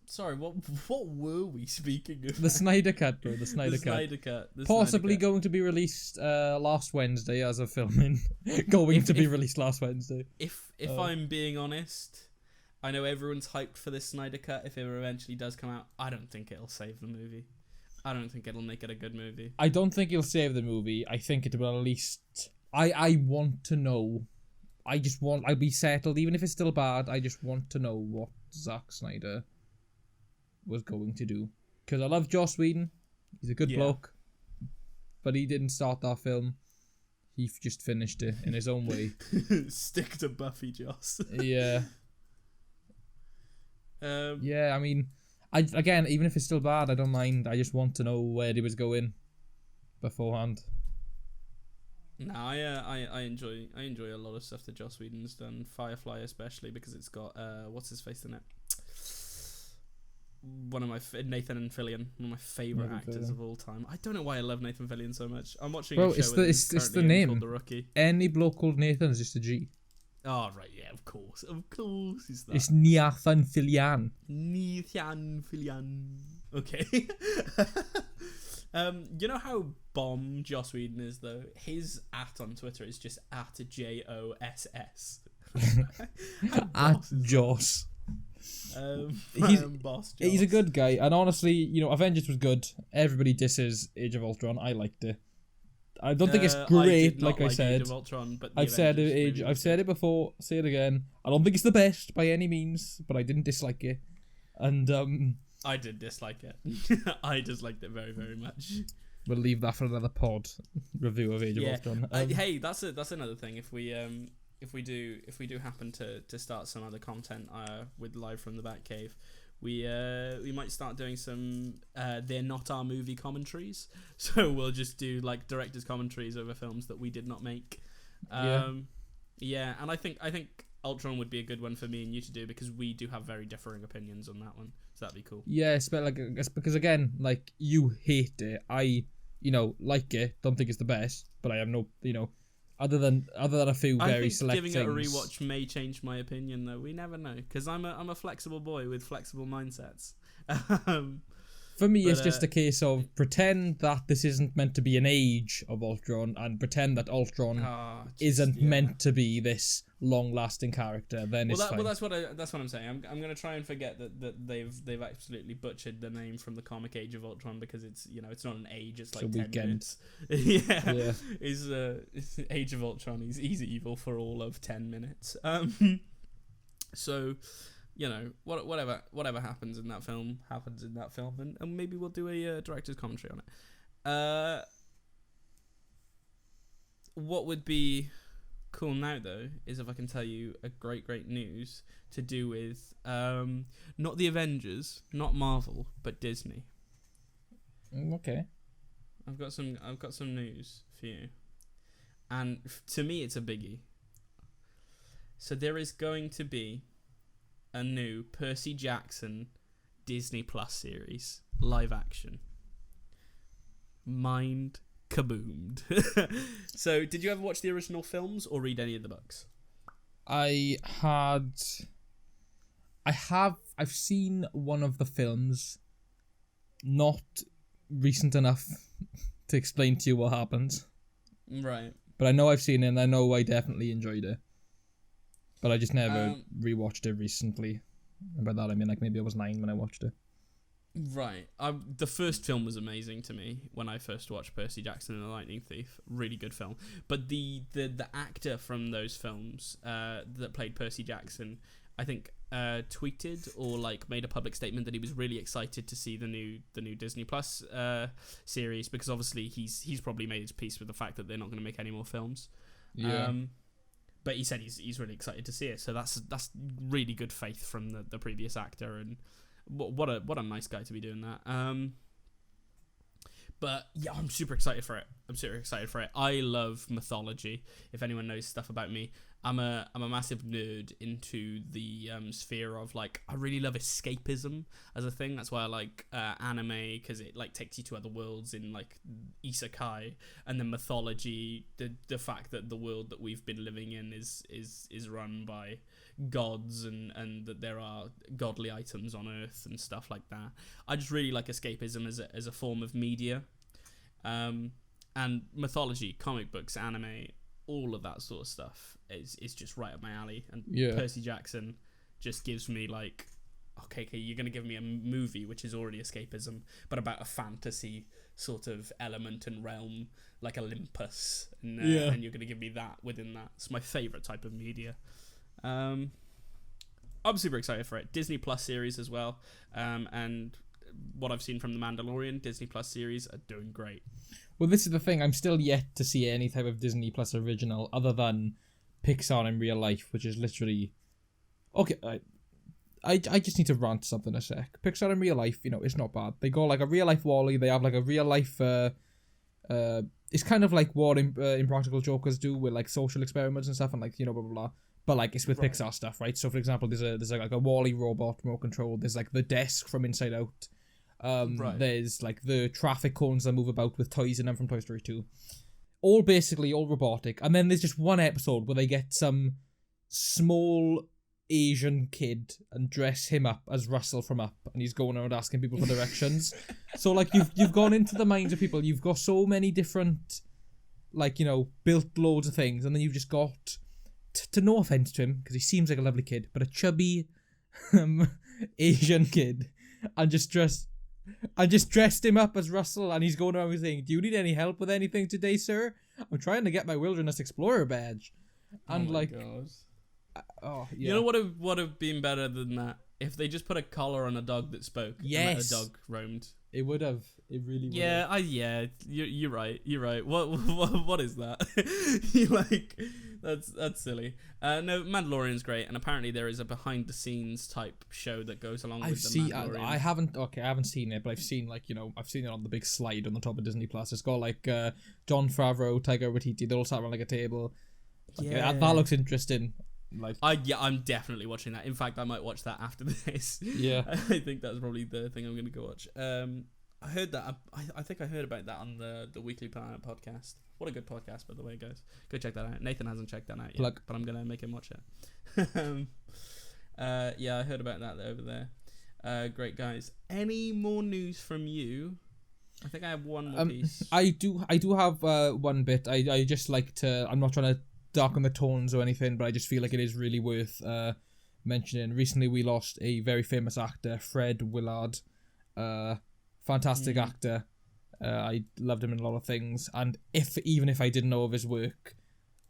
sorry, what were we speaking of? The Snyder Cut, bro. The Snyder Cut. Possibly going to be released last Wednesday as of filming. Be released last Wednesday. If I'm being honest, I know everyone's hyped for this Snyder Cut. If it eventually does come out, I don't think it'll save the movie. I don't think it'll make it a good movie. I don't think it'll save the movie. I think it will at least... I want to know. I'll be settled, even if it's still bad. I just want to know what Zack Snyder was going to do. Because I love Joss Whedon. He's a good bloke. But he didn't start that film. He just finished it in his own way. Stick to Buffy, Joss. Yeah. Yeah, I mean... Again, even if it's still bad, I don't mind. I just want to know where he was going beforehand. No, I enjoy a lot of stuff that Joss Whedon's done. Firefly especially, because it's got what's his face in it. One of my Nathan and Fillion, one of my favorite actors of all time. I don't know why I love Nathan Fillion so much. I'm watching a show it's the name called The Rookie. Any bloke called Nathan is just a G. Oh right, yeah, of course, is that. It's Nathan Fillion. Nathan Fillion. Okay. You know how bomb Joss Whedon is though? His @ on Twitter is just @JOSS. At Joss. He's a good guy, and honestly, you know, Avengers was good. Everybody disses Age of Ultron. I liked it. I don't think it's great, like I said. Age of Ultron, but I've said it before. Say it again. I don't think it's the best by any means, but I didn't dislike it, and I did dislike it. I disliked it very, very much. We'll leave that for another pod review of Age of Ultron. Hey, that's another thing. If we do happen to start some other content with live from the Batcave, we might start doing some they're not our movie commentaries. So we'll just do like director's commentaries over films that we did not make. Yeah, and I think Ultron would be a good one for me and you to do, because we do have very differing opinions on that one. So that'd be cool. Yes, but it's because again, like, you hate it. I, like it. Don't think it's the best, but I have no, other than a few very select things. I think giving it a rewatch may change my opinion, though. We never know, because I'm a flexible boy with flexible mindsets. For me, it's just a case of pretend that this isn't meant to be an Age of Ultron, and pretend that Ultron isn't meant to be this long-lasting character. Then it's fine. Well, that's what I'm saying. I'm gonna try and forget that they've absolutely butchered the name from the comic Age of Ultron, because it's not an age. It's like 10 minutes. Yeah. Is Age of Ultron? He's evil for all of 10 minutes. So. Whatever happens in that film, and maybe we'll do a director's commentary on it. What would be cool now, though, is if I can tell you a great news to do with not the Avengers, not Marvel, but Disney. Okay. I've got some news for you, and to me, it's a biggie. So there is going to be a new Percy Jackson Disney Plus series, live action. Mind kaboomed. So, did you ever watch the original films or read any of the books? I've seen one of the films, not recent enough to explain to you what happened. Right. But I know I've seen it, and I know I definitely enjoyed it. But I just never rewatched it recently. And by that I mean, like, maybe I was 9 when I watched it. Right. The first film was amazing to me when I first watched Percy Jackson and the Lightning Thief. Really good film. But the actor from those films that played Percy Jackson, I think tweeted or like made a public statement that he was really excited to see the new Disney Plus series, because obviously he's probably made his peace with the fact that they're not going to make any more films. Yeah. But he said he's really excited to see it, so that's really good faith from the previous actor, and what a nice guy to be doing that. But yeah, I'm super excited for it. I love mythology. If anyone knows stuff about me, I'm a massive nerd into the sphere of like I really love escapism as a thing. That's why I like anime, because it like takes you to other worlds in like isekai, and then mythology. The fact that the world that we've been living in is run by gods, and that there are godly items on Earth and stuff like that. I just really like escapism as a form of media, and mythology, comic books, anime. All of that sort of stuff is just right up my alley, and Percy Jackson just gives me like, okay, you're gonna give me a movie which is already escapism, but about a fantasy sort of element and realm like Olympus, and you're gonna give me that within that. It's my favorite type of media. I'm super excited for it. Disney Plus series as well, and what I've seen from the Mandalorian, Disney Plus series are doing great. Well, this is the thing. I'm still yet to see any type of Disney Plus original other than Pixar in real life, which is literally... Okay, I just need to rant something a sec. Pixar in real life, it's not bad. They go like a real life Wall-E. They have like a real life... it's kind of like what Impractical Jokers do with like social experiments and stuff, and like, blah, blah, blah. But like it's with Pixar stuff, right? So for example, there's like a Wall-E robot remote control. There's like the desk from Inside Out. There's like the traffic cones that move about with toys in them from Toy Story 2. All robotic. And then there's just one episode where they get some small Asian kid and dress him up as Russell from Up, and he's going around asking people for directions. So like you've gone into the minds of people. You've got so many different, like, built loads of things, and then you've just got, to no offense to him because he seems like a lovely kid, but a chubby Asian kid, and just dressed him up as Russell, and he's going around saying, "Do you need any help with anything today, sir? I'm trying to get my Wilderness Explorer badge." And God. Oh, yeah. You know what would have been better than that? If they just put a collar on a dog that spoke. Yes. And let a dog roamed. It would have. It really would have. You're right. You're right. What is that? You like, that's silly. No, Mandalorian's great, and apparently there is a behind the scenes type show that goes along with the Mandalorian. I haven't seen it, but I've seen I've seen it on the big slide on the top of Disney Plus. It's got like Jon Favreau, Taika Waititi. They all sat around like a table. That looks interesting. I'm definitely watching that. In fact, I might watch that after this. Yeah. I think that's probably the thing I'm going to go watch. I heard that. I think I heard about that on the Weekly Planet podcast. What a good podcast, by the way, guys. Go check that out. Nathan hasn't checked that out yet, but I'm going to make him watch it. I heard about that over there. Great, guys. Any more news from you? I think I have one more piece. I do have one bit. I just like to... I'm not trying to darken the tones or anything, but I just feel like it is really worth mentioning. Recently, we lost a very famous actor, Fred Willard. Fantastic actor. I loved him in a lot of things, and even if I didn't know of his work,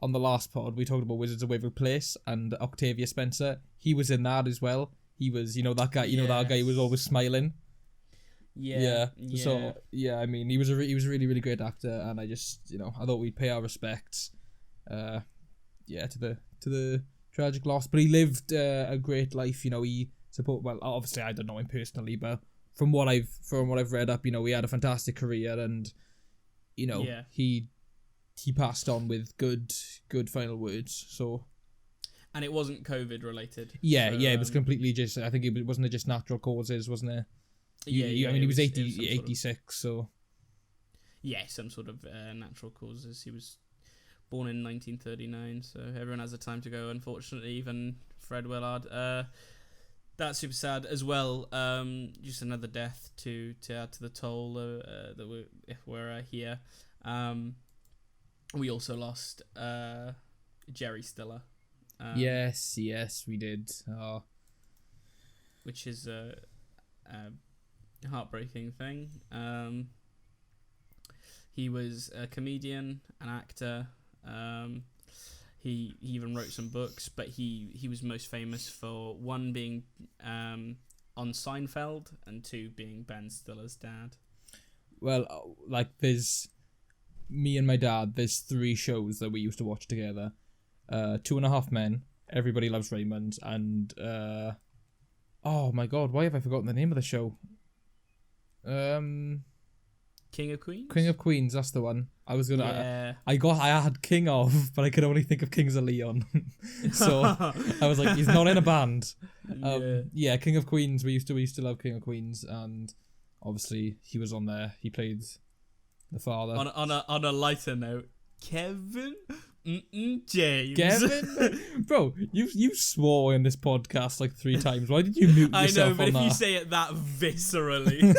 on the last pod we talked about Wizards of Waverly Place and Octavia Spencer. He was in that as well. He was, that guy. That guy who was always smiling. Yeah. So I mean, he was a really, really great actor, and I just, I thought we'd pay our respects. To the tragic loss, but he lived a great life. He obviously I don't know him personally, but from what I've read up, he had a fantastic career, and he passed on with good final words. So, and it wasn't COVID related. It was completely just. I think it wasn't just natural causes, wasn't it? I mean, he was 86, so some sort of natural causes. He was born in 1939, so everyone has a time to go, unfortunately, even Fred Willard. That's super sad as well. Just another death to add to the toll that we're here. We also lost Jerry Stiller. Yes, we did. Oh. Which is a heartbreaking thing. He was a comedian, an actor. He even wrote some books, but he was most famous for one being on Seinfeld and two being Ben Stiller's dad. Well, there's me and my dad. There's 3 shows that we used to watch together. 2.5 Men, Everybody Loves Raymond, and oh my god, why have I forgotten the name of the show? King of Queens. King of Queens, that's the one. I was gonna. Yeah. I had King of, but I could only think of Kings of Leon. So I was like, he's not in a band. Yeah, King of Queens. We used to love King of Queens, and obviously he was on there. He played the father. On a lighter note, Kevin James. Kevin, bro, you swore in this podcast like 3 times. Why did you mute yourself? I know, but on if you that? say it that viscerally.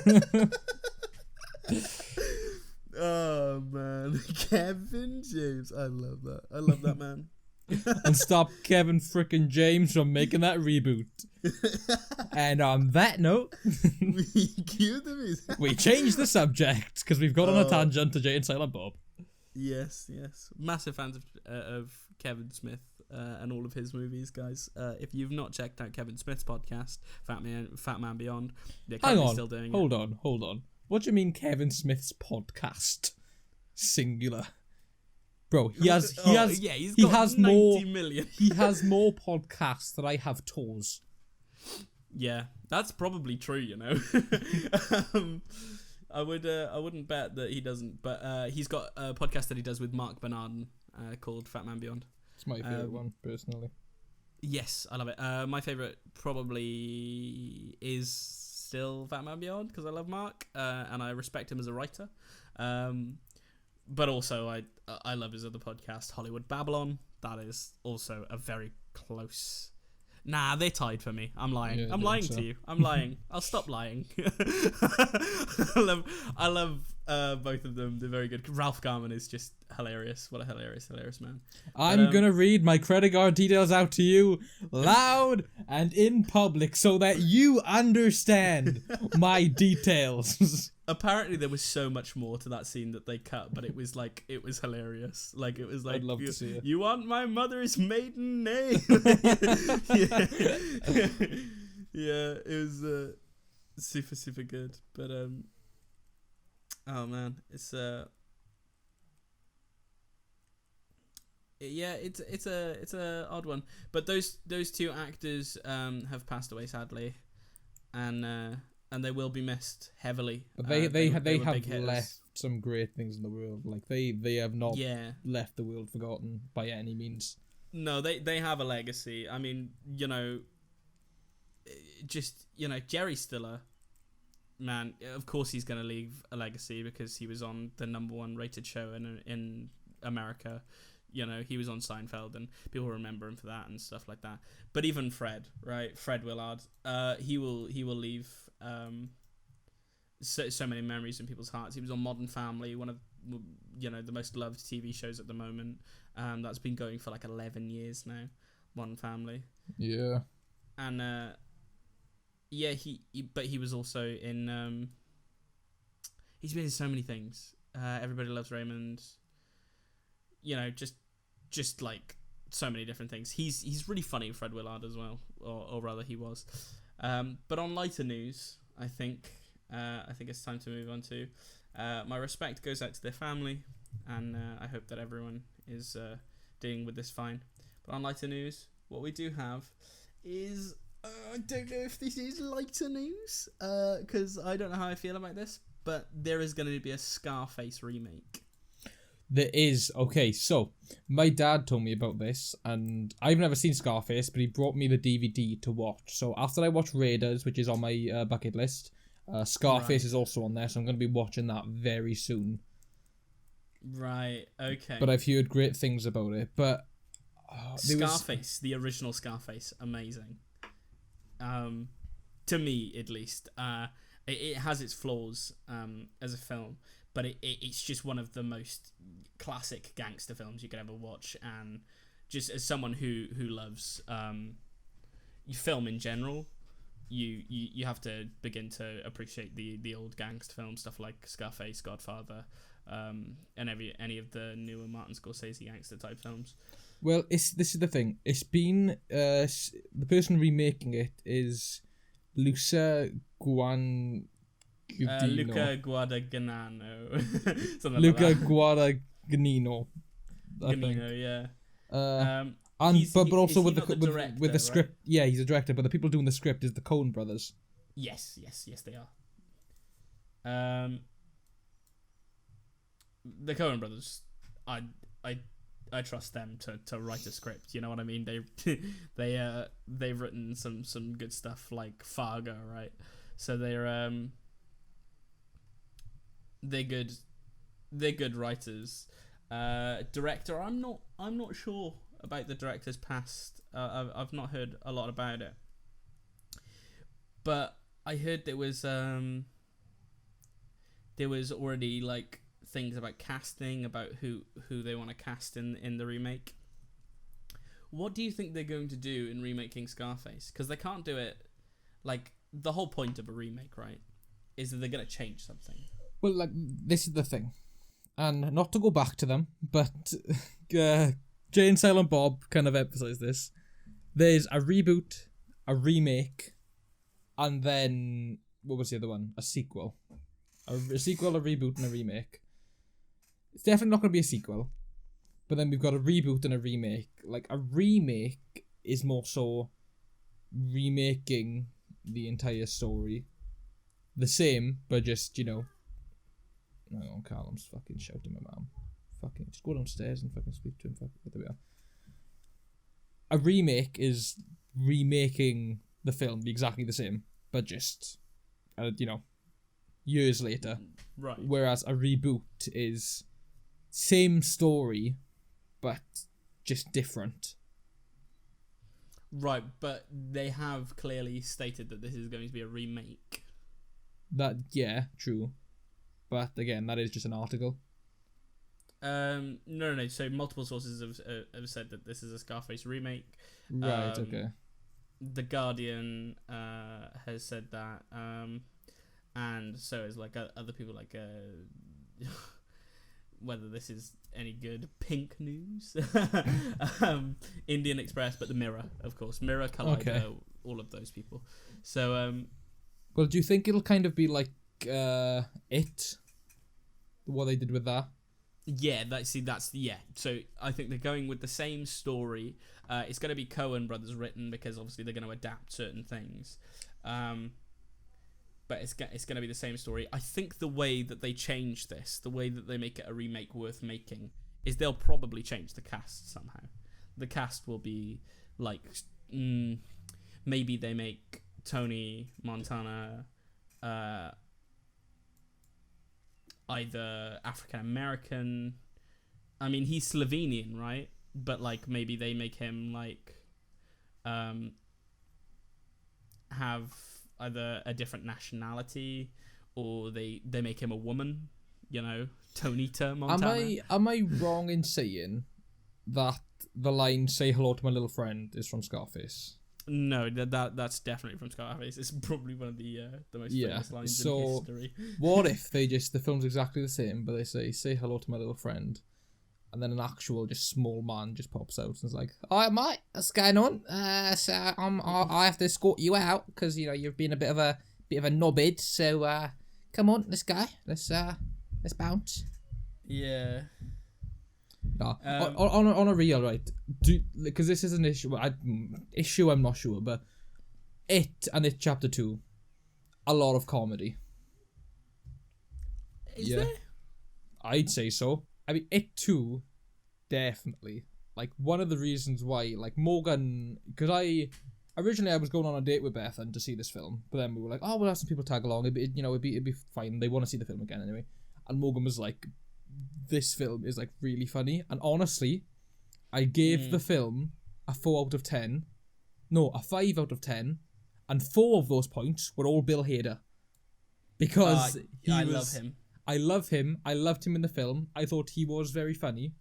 Oh man, Kevin James. I love that man. And stop Kevin frickin' James from making that reboot. And on that note, we cue the music. we changed the subject because we've got on a tangent to Jay and Silent Bob. Yes. Massive fans of Kevin Smith and all of his movies, guys. If you've not checked out Kevin Smith's podcast, Fat Man Beyond, they're currently still doing Hold on. What do you mean Kevin Smith's podcast? Singular. Bro, he has more 90 million. He has more podcasts than I have tours. Yeah, that's probably true, you know. I wouldn't bet that he doesn't, but he's got a podcast that he does with Mark Bernardin called Fat Man Beyond. It's my favourite one, personally. Yes, I love it. My favourite probably is still Fat Man Beyond because I love Mark and I respect him as a writer. But also I love his other podcast, Hollywood Babylon. That is also a very close. Nah, they're tied for me. I'm lying. Yeah, I'm lying to you. I'm lying. I'll stop lying. I love both of them. They're very good. Ralph Garman is just hilarious. What a hilarious man. I'm gonna read my credit card details out to you loud and in public so that you understand my details. Apparently there was so much more to that scene that they cut, but it was hilarious. Like, it was like, I'd love to see it. You want my mother's maiden name? Yeah, it was super, super good. But oh man, it's yeah, it's a odd one. But those 2 actors have passed away sadly, and they will be missed heavily. But they have left some great things in the world. Like they have not left the world forgotten by any means. No, they have a legacy. I mean, Jerry Stiller, man, of course he's going to leave a legacy because he was on the #1 rated show in America. He was on Seinfeld and people remember him for that and stuff like that. But even Fred Willard, he will leave so many memories in people's hearts. He was on Modern Family, one of the most loved TV shows at the moment. That's been going for like 11 years now. Modern Family. Yeah. And but he was also in he's been in so many things. Everybody Loves Raymond. Just like so many different things. He's really funny, Fred Willard, as well, or rather he was. But on lighter news, I think it's time to move on to my respect goes out to their family, and I hope that everyone is dealing with this fine. But on lighter news, what we do have is I don't know if this is lighter news because I don't know how I feel about this, but there is going to be a Scarface remake. There is. Okay, so my dad told me about this, and I've never seen Scarface, but he brought me the DVD to watch. So after I watch Raiders, which is on my bucket list, Scarface is also on there, so I'm going to be watching that very soon. Right, okay. But I've heard great things about it. But Scarface, the original Scarface, amazing. To me, at least. It has its flaws as a film, but it's just one of the most classic gangster films you could ever watch. And just as someone who loves film in general, you have to begin to appreciate the old gangster film stuff like Scarface, Godfather, and any of the newer Martin Scorsese gangster type films. Well, this is the thing. It's been the person remaking it is Luca Guadagnino. Luca Guadagnino. Luca Guadagnino. Guadagnino, yeah. But also with the director, with the script, right? Yeah, he's a director. But the people doing the script is the Coen brothers. Yes, they are. the Coen brothers, I I I trust them to write a script. You know what I mean? They've written some good stuff like Fargo, right? So they're good writers. Director, I'm not sure about the director's past. I've not heard a lot about it, but I heard there was already like things about casting, about who they want to cast in the remake. What do you think they're going to do in remaking Scarface? Because they can't do it. Like, the whole point of a remake, right, is that they're going to change something. Well, like, this is the thing. And not to go back to them, but Jay and Silent Bob kind of emphasize this. There's a reboot, a remake, and then, what was the other one? A sequel. A sequel, a reboot, and a remake. It's definitely not going to be a sequel. But then we've got a reboot and a remake. Like, a remake is more so remaking the entire story. The same, but just, you know... Hang on, Callum's fucking shouting at my mum. Fucking, just go downstairs and fucking speak to him. Fuck, there we are. A remake is remaking the film exactly the same, but just, you know, years later. Right. Whereas a reboot is same story, but just different. Right, but they have clearly stated that this is going to be a remake. That, yeah, true. But again, that is just an article. No. So multiple sources have said that this is a Scarface remake. Right. Okay. The Guardian has said that, and so is like other people like whether this is any good, Pink News, Indian Express, but the Mirror, of course, Mirror, Collider, all of those people. So well, do you think it'll kind of be like It, what they did with that? Yeah, so I think they're going with the same story. It's going to be Coen brothers written, because obviously they're going to adapt certain things, but it's going to be the same story. I think the way that they change this, the way that they make it a remake worth making, is they'll probably change the cast somehow. The cast will be like, maybe they make Tony Montana either African American. I mean, he's Slovenian, right? But like, maybe they make him like have either a different nationality, or they make him a woman. You know, Tonita Montana. Am I wrong in saying that the line "Say hello to my little friend" is from Scarface? No, that's definitely from Scarface. It's probably one of the most famous lines in history. What if the film's exactly the same, but they say hello to my little friend, and then an actual just small man just pops out and is like, "Alright, mate, what's going on? So I have to escort you out because you know you've been a bit of a knobhead. So come on, let's go. Let's bounce." Yeah. No, on a real, right? Because this is an issue. I'm not sure, but It and It Chapter 2, a lot of comedy. Is there? I'd say so. I mean, It 2, definitely. Like, one of the reasons why, like, Morgan, because originally I was going on a date with Bethan to see this film, but then we were like, oh, we'll have some people tag along. It'd be fine. They want to see the film again anyway. And Morgan was like, this film is like really funny, and honestly I gave the film a 4 out of 10, no, a 5 out of 10, and 4 of those points were all Bill Hader, because I love him. I loved him in the film. I thought he was very funny,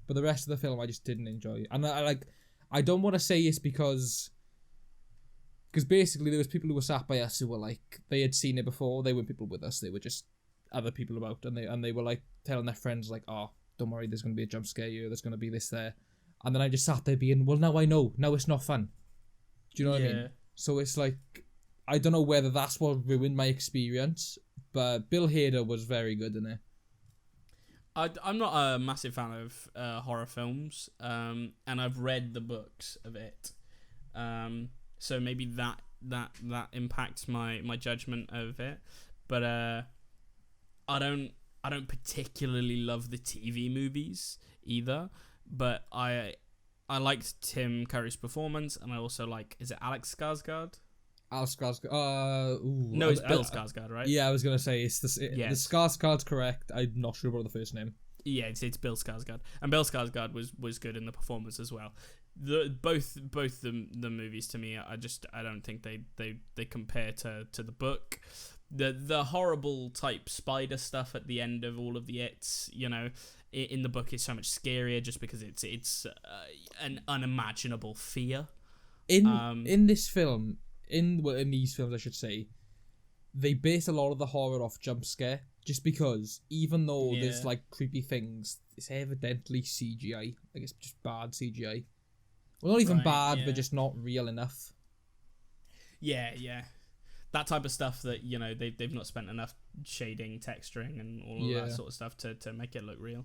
but the rest of the film I just didn't enjoy. And I don't want to say it's because basically there was people who were sat by us who were like, they had seen it before. They weren't people with us, they were just other people about, and they were like telling their friends like, oh, don't worry, there's going to be a jump scare here, there's going to be this there, and then I just sat there being, well, now I know, now it's not fun. Do you know what I mean? So it's like, I don't know whether that's what ruined my experience, but Bill Hader was very good in it. I'm not a massive fan of horror films, and I've read the books of it, so maybe that impacts my judgment of it, but I don't I don't particularly love the TV movies either, but I liked Tim Curry's performance, and I also like, is it Alex Skarsgård? Alex Skarsgård. No, it's Bill Skarsgård, right? Yeah, I was gonna say the Yes. Skarsgård's correct. I'm not sure about the first name. Yeah, it's Bill Skarsgård, and Bill Skarsgård was good in the performance as well. Both the movies to me, I don't think they compare to the book. The horrible type spider stuff at the end of all of the It's, in the book is so much scarier just because it's an unimaginable fear. In this film, in these films I should say, they base a lot of the horror off jump scare, just because even though there's like creepy things, it's evidently CGI. Like, it's just bad CGI. Well, not even bad, but just not real enough. Yeah. That type of stuff that, they've not spent enough shading, texturing, and all of that sort of stuff to make it look real.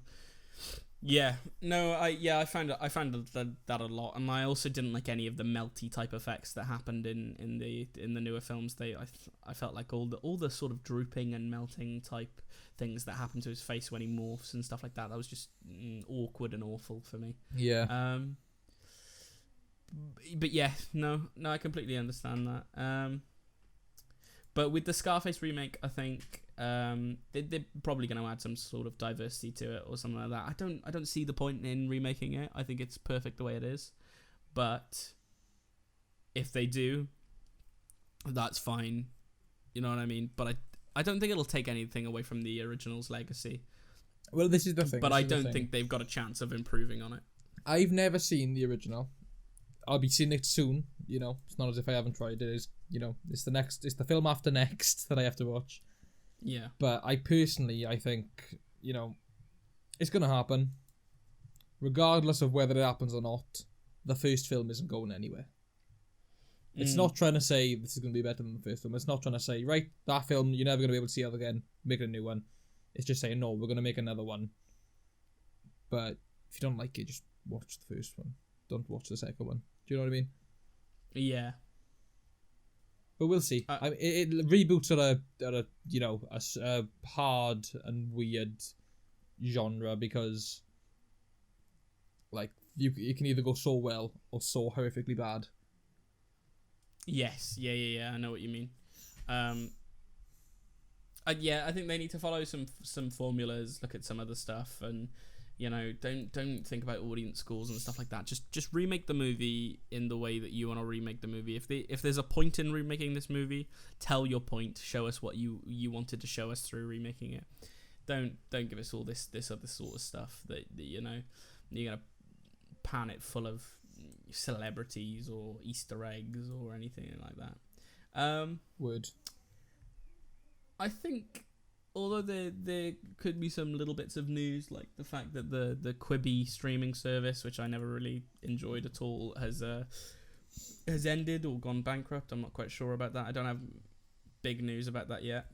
Yeah, no, I found that a lot, and I also didn't like any of the melty type effects that happened in the newer films. I felt like all the sort of drooping and melting type things that happen to his face when he morphs and stuff like that. That was just awkward and awful for me. Yeah. But yeah, no, I completely understand that. But with the Scarface remake, I think they're probably going to add some sort of diversity to it or something like that. I don't see the point in remaking it. I think it's perfect the way it is. But if they do, that's fine. You know what I mean? But I don't think it'll take anything away from the original's legacy. Well, this is the thing. But I don't think they've got a chance of improving on it. I've never seen the original. I'll be seeing it soon. It's not as if I haven't tried it. It's the film after next that I have to watch. Yeah. But I think, it's going to happen. Regardless of whether it happens or not, the first film isn't going anywhere. It's not trying to say this is going to be better than the first film. It's not trying to say, right, that film, you're never going to be able to see it again. Make a new one. It's just saying, no, we're going to make another one. But if you don't like it, just watch the first one. Don't watch the second one. Do you know what I mean? Yeah. But we'll see. It reboots at a hard and weird genre because, like, you can either go so well or so horrifically bad. Yes. Yeah. I know what you mean. I think they need to follow some formulas, look at some other stuff, and don't think about audience scores and stuff like that. Just remake the movie in the way that you want to remake the movie. If there's a point in remaking this movie, tell your point. Show us what you wanted to show us through remaking it. Don't give us all this other sort of stuff that you're gonna pan it full of celebrities or Easter eggs or anything like that. Word. I think, although there could be some little bits of news, like the fact that the Quibi streaming service, which I never really enjoyed at all, has ended or gone bankrupt. I'm not quite sure about that. I don't have big news about that yet.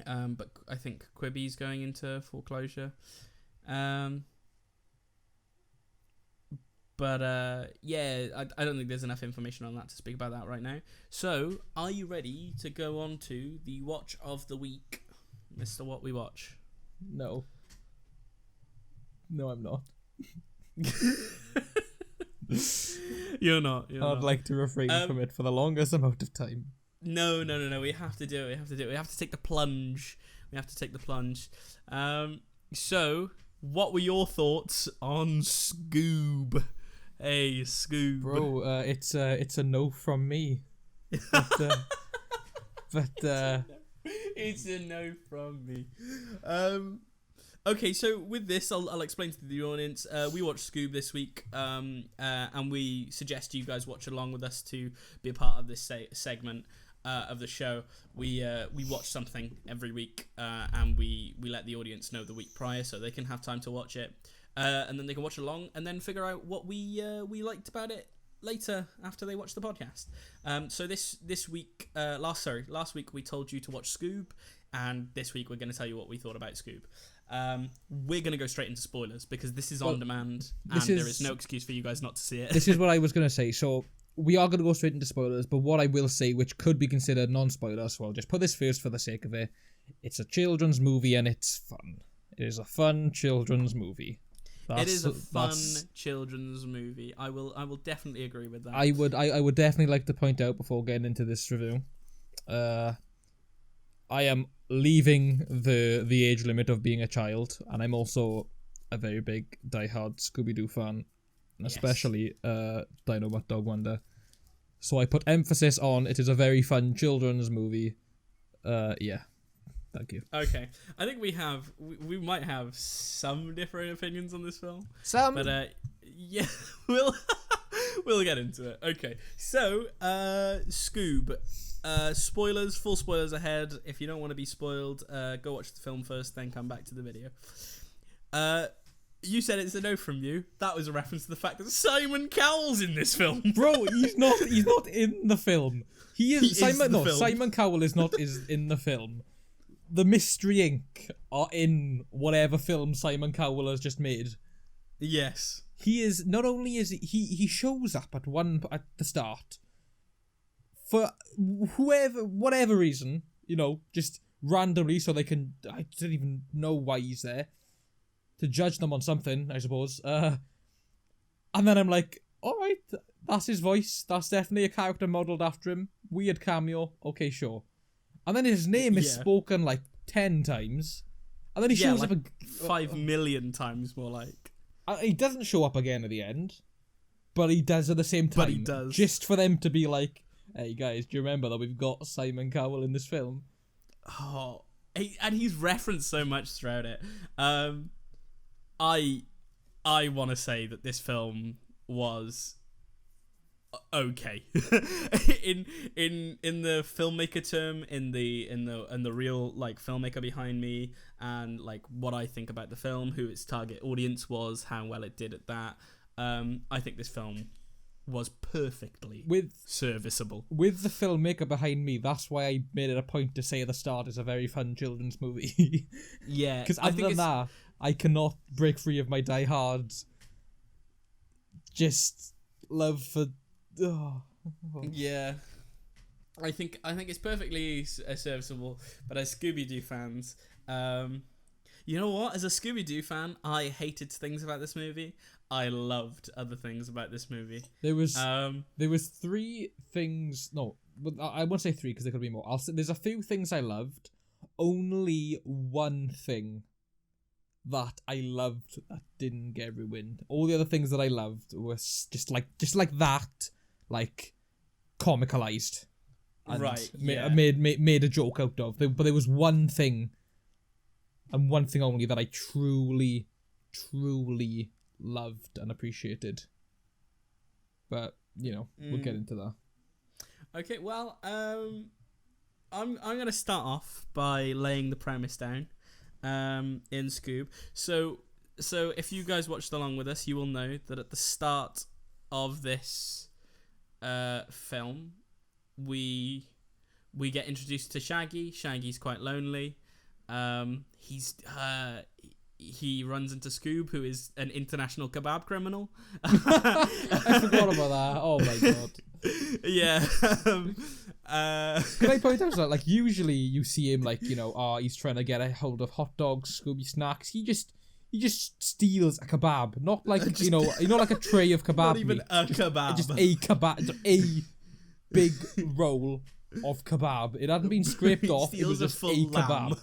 But I think Quibi's going into foreclosure. But I don't think there's enough information on that to speak about that right now. So, are you ready to go on to the watch of the week, Mr. What We Watch? No, I'm not. You're not. I'd like to refrain from it for the longest amount of time. No. We have to do it. We have to take the plunge. So, what were your thoughts on SCOOB? Hey, SCOOB. Bro, it's a no from me. But it's a no from me. Okay, so with this, I'll explain to the audience. We watched SCOOB this week, and we suggest you guys watch along with us to be a part of this segment of the show. We watch something every week, and we let the audience know the week prior so they can have time to watch it, and then they can watch along and then figure out what we liked about it later after they watch the podcast. So this week, last week we told you to watch SCOOB, and this week we're going to tell you what we thought about SCOOB. We're going to go straight into spoilers because this is on demand, and there is no excuse for you guys not to see it. This is what I was going to say. So we are going to go straight into spoilers, but what I will say, which could be considered non-spoiler, so I'll just put this first for the sake of it. it's a children's movie and it's fun. It is a fun children's movie. It is a fun children's movie. I will definitely agree with that. I would definitely like to point out before getting into this review, I am leaving the age limit of being a child, and I'm also a very big diehard Scooby-Doo fan, and especially Dino Dog Wonder. So I put emphasis on it is a very fun children's movie. Yeah. Thank you. Okay, I think we might have some different opinions on this film. Some, but yeah, we'll get into it. Okay, so Scoob, spoilers, full spoilers ahead. If you don't want to be spoiled, go watch the film first, then come back to the video. You said it's a no from you. That was a reference to the fact that Simon Cowell's in this film. Bro, he's not in the film. Simon Cowell is in the film. The Mystery Inc. are in whatever film Simon Cowell has just made. Yes. He is, not only is he shows up at the start for whatever reason, just randomly, so they can, I don't even know why he's there, to judge them on something, I suppose. And then I'm like, alright, that's his voice. That's definitely a character modelled after him. Weird cameo. Okay, sure. And then his name is spoken like 10 times. And then he shows like up 5 million times more like. He doesn't show up again at the end. But he does at the same time. But he does. Just for them to be like, hey guys, do you remember that we've got Simon Cowell in this film? Oh, and he's referenced so much throughout it. I want to say that this film was okay in the filmmaker term, in the real like filmmaker behind me, and like what I think about the film, who its target audience was, how well it did at that. I think this film was perfectly serviceable. With the filmmaker behind me, that's why I made it a point to say at the start it's a very fun children's movie. Yeah, because other than that, I cannot break free of my diehard just love for. Yeah, I think it's perfectly serviceable. But as Scooby-Doo fans, you know what? As a Scooby-Doo fan, I hated things about this movie. I loved other things about this movie. There was 3 things. No, I won't say 3 because there could be more. I'll say there's a few things I loved. Only one thing that I loved that didn't get ruined. All the other things that I loved was just like that, like comicalized, and right? Made a joke out of. But there was one thing, and one thing only, that I truly loved and appreciated. But we'll get into that. Okay, well, I'm gonna start off by laying the premise down. In Scoob. So if you guys watched along with us, you will know that at the start of this film, we get introduced to Shaggy. Shaggy's quite lonely. He runs into Scoob, who is an international kebab criminal. I forgot about that. Oh my god. Yeah. Can I point out that, like, usually you see him, like, he's trying to get a hold of hot dogs, Scooby snacks. He just steals a kebab, not like like a tray of kebab. Not even meat. a kebab. Just a kebab, a big roll of kebab. It hadn't been scraped off. It was just a kebab.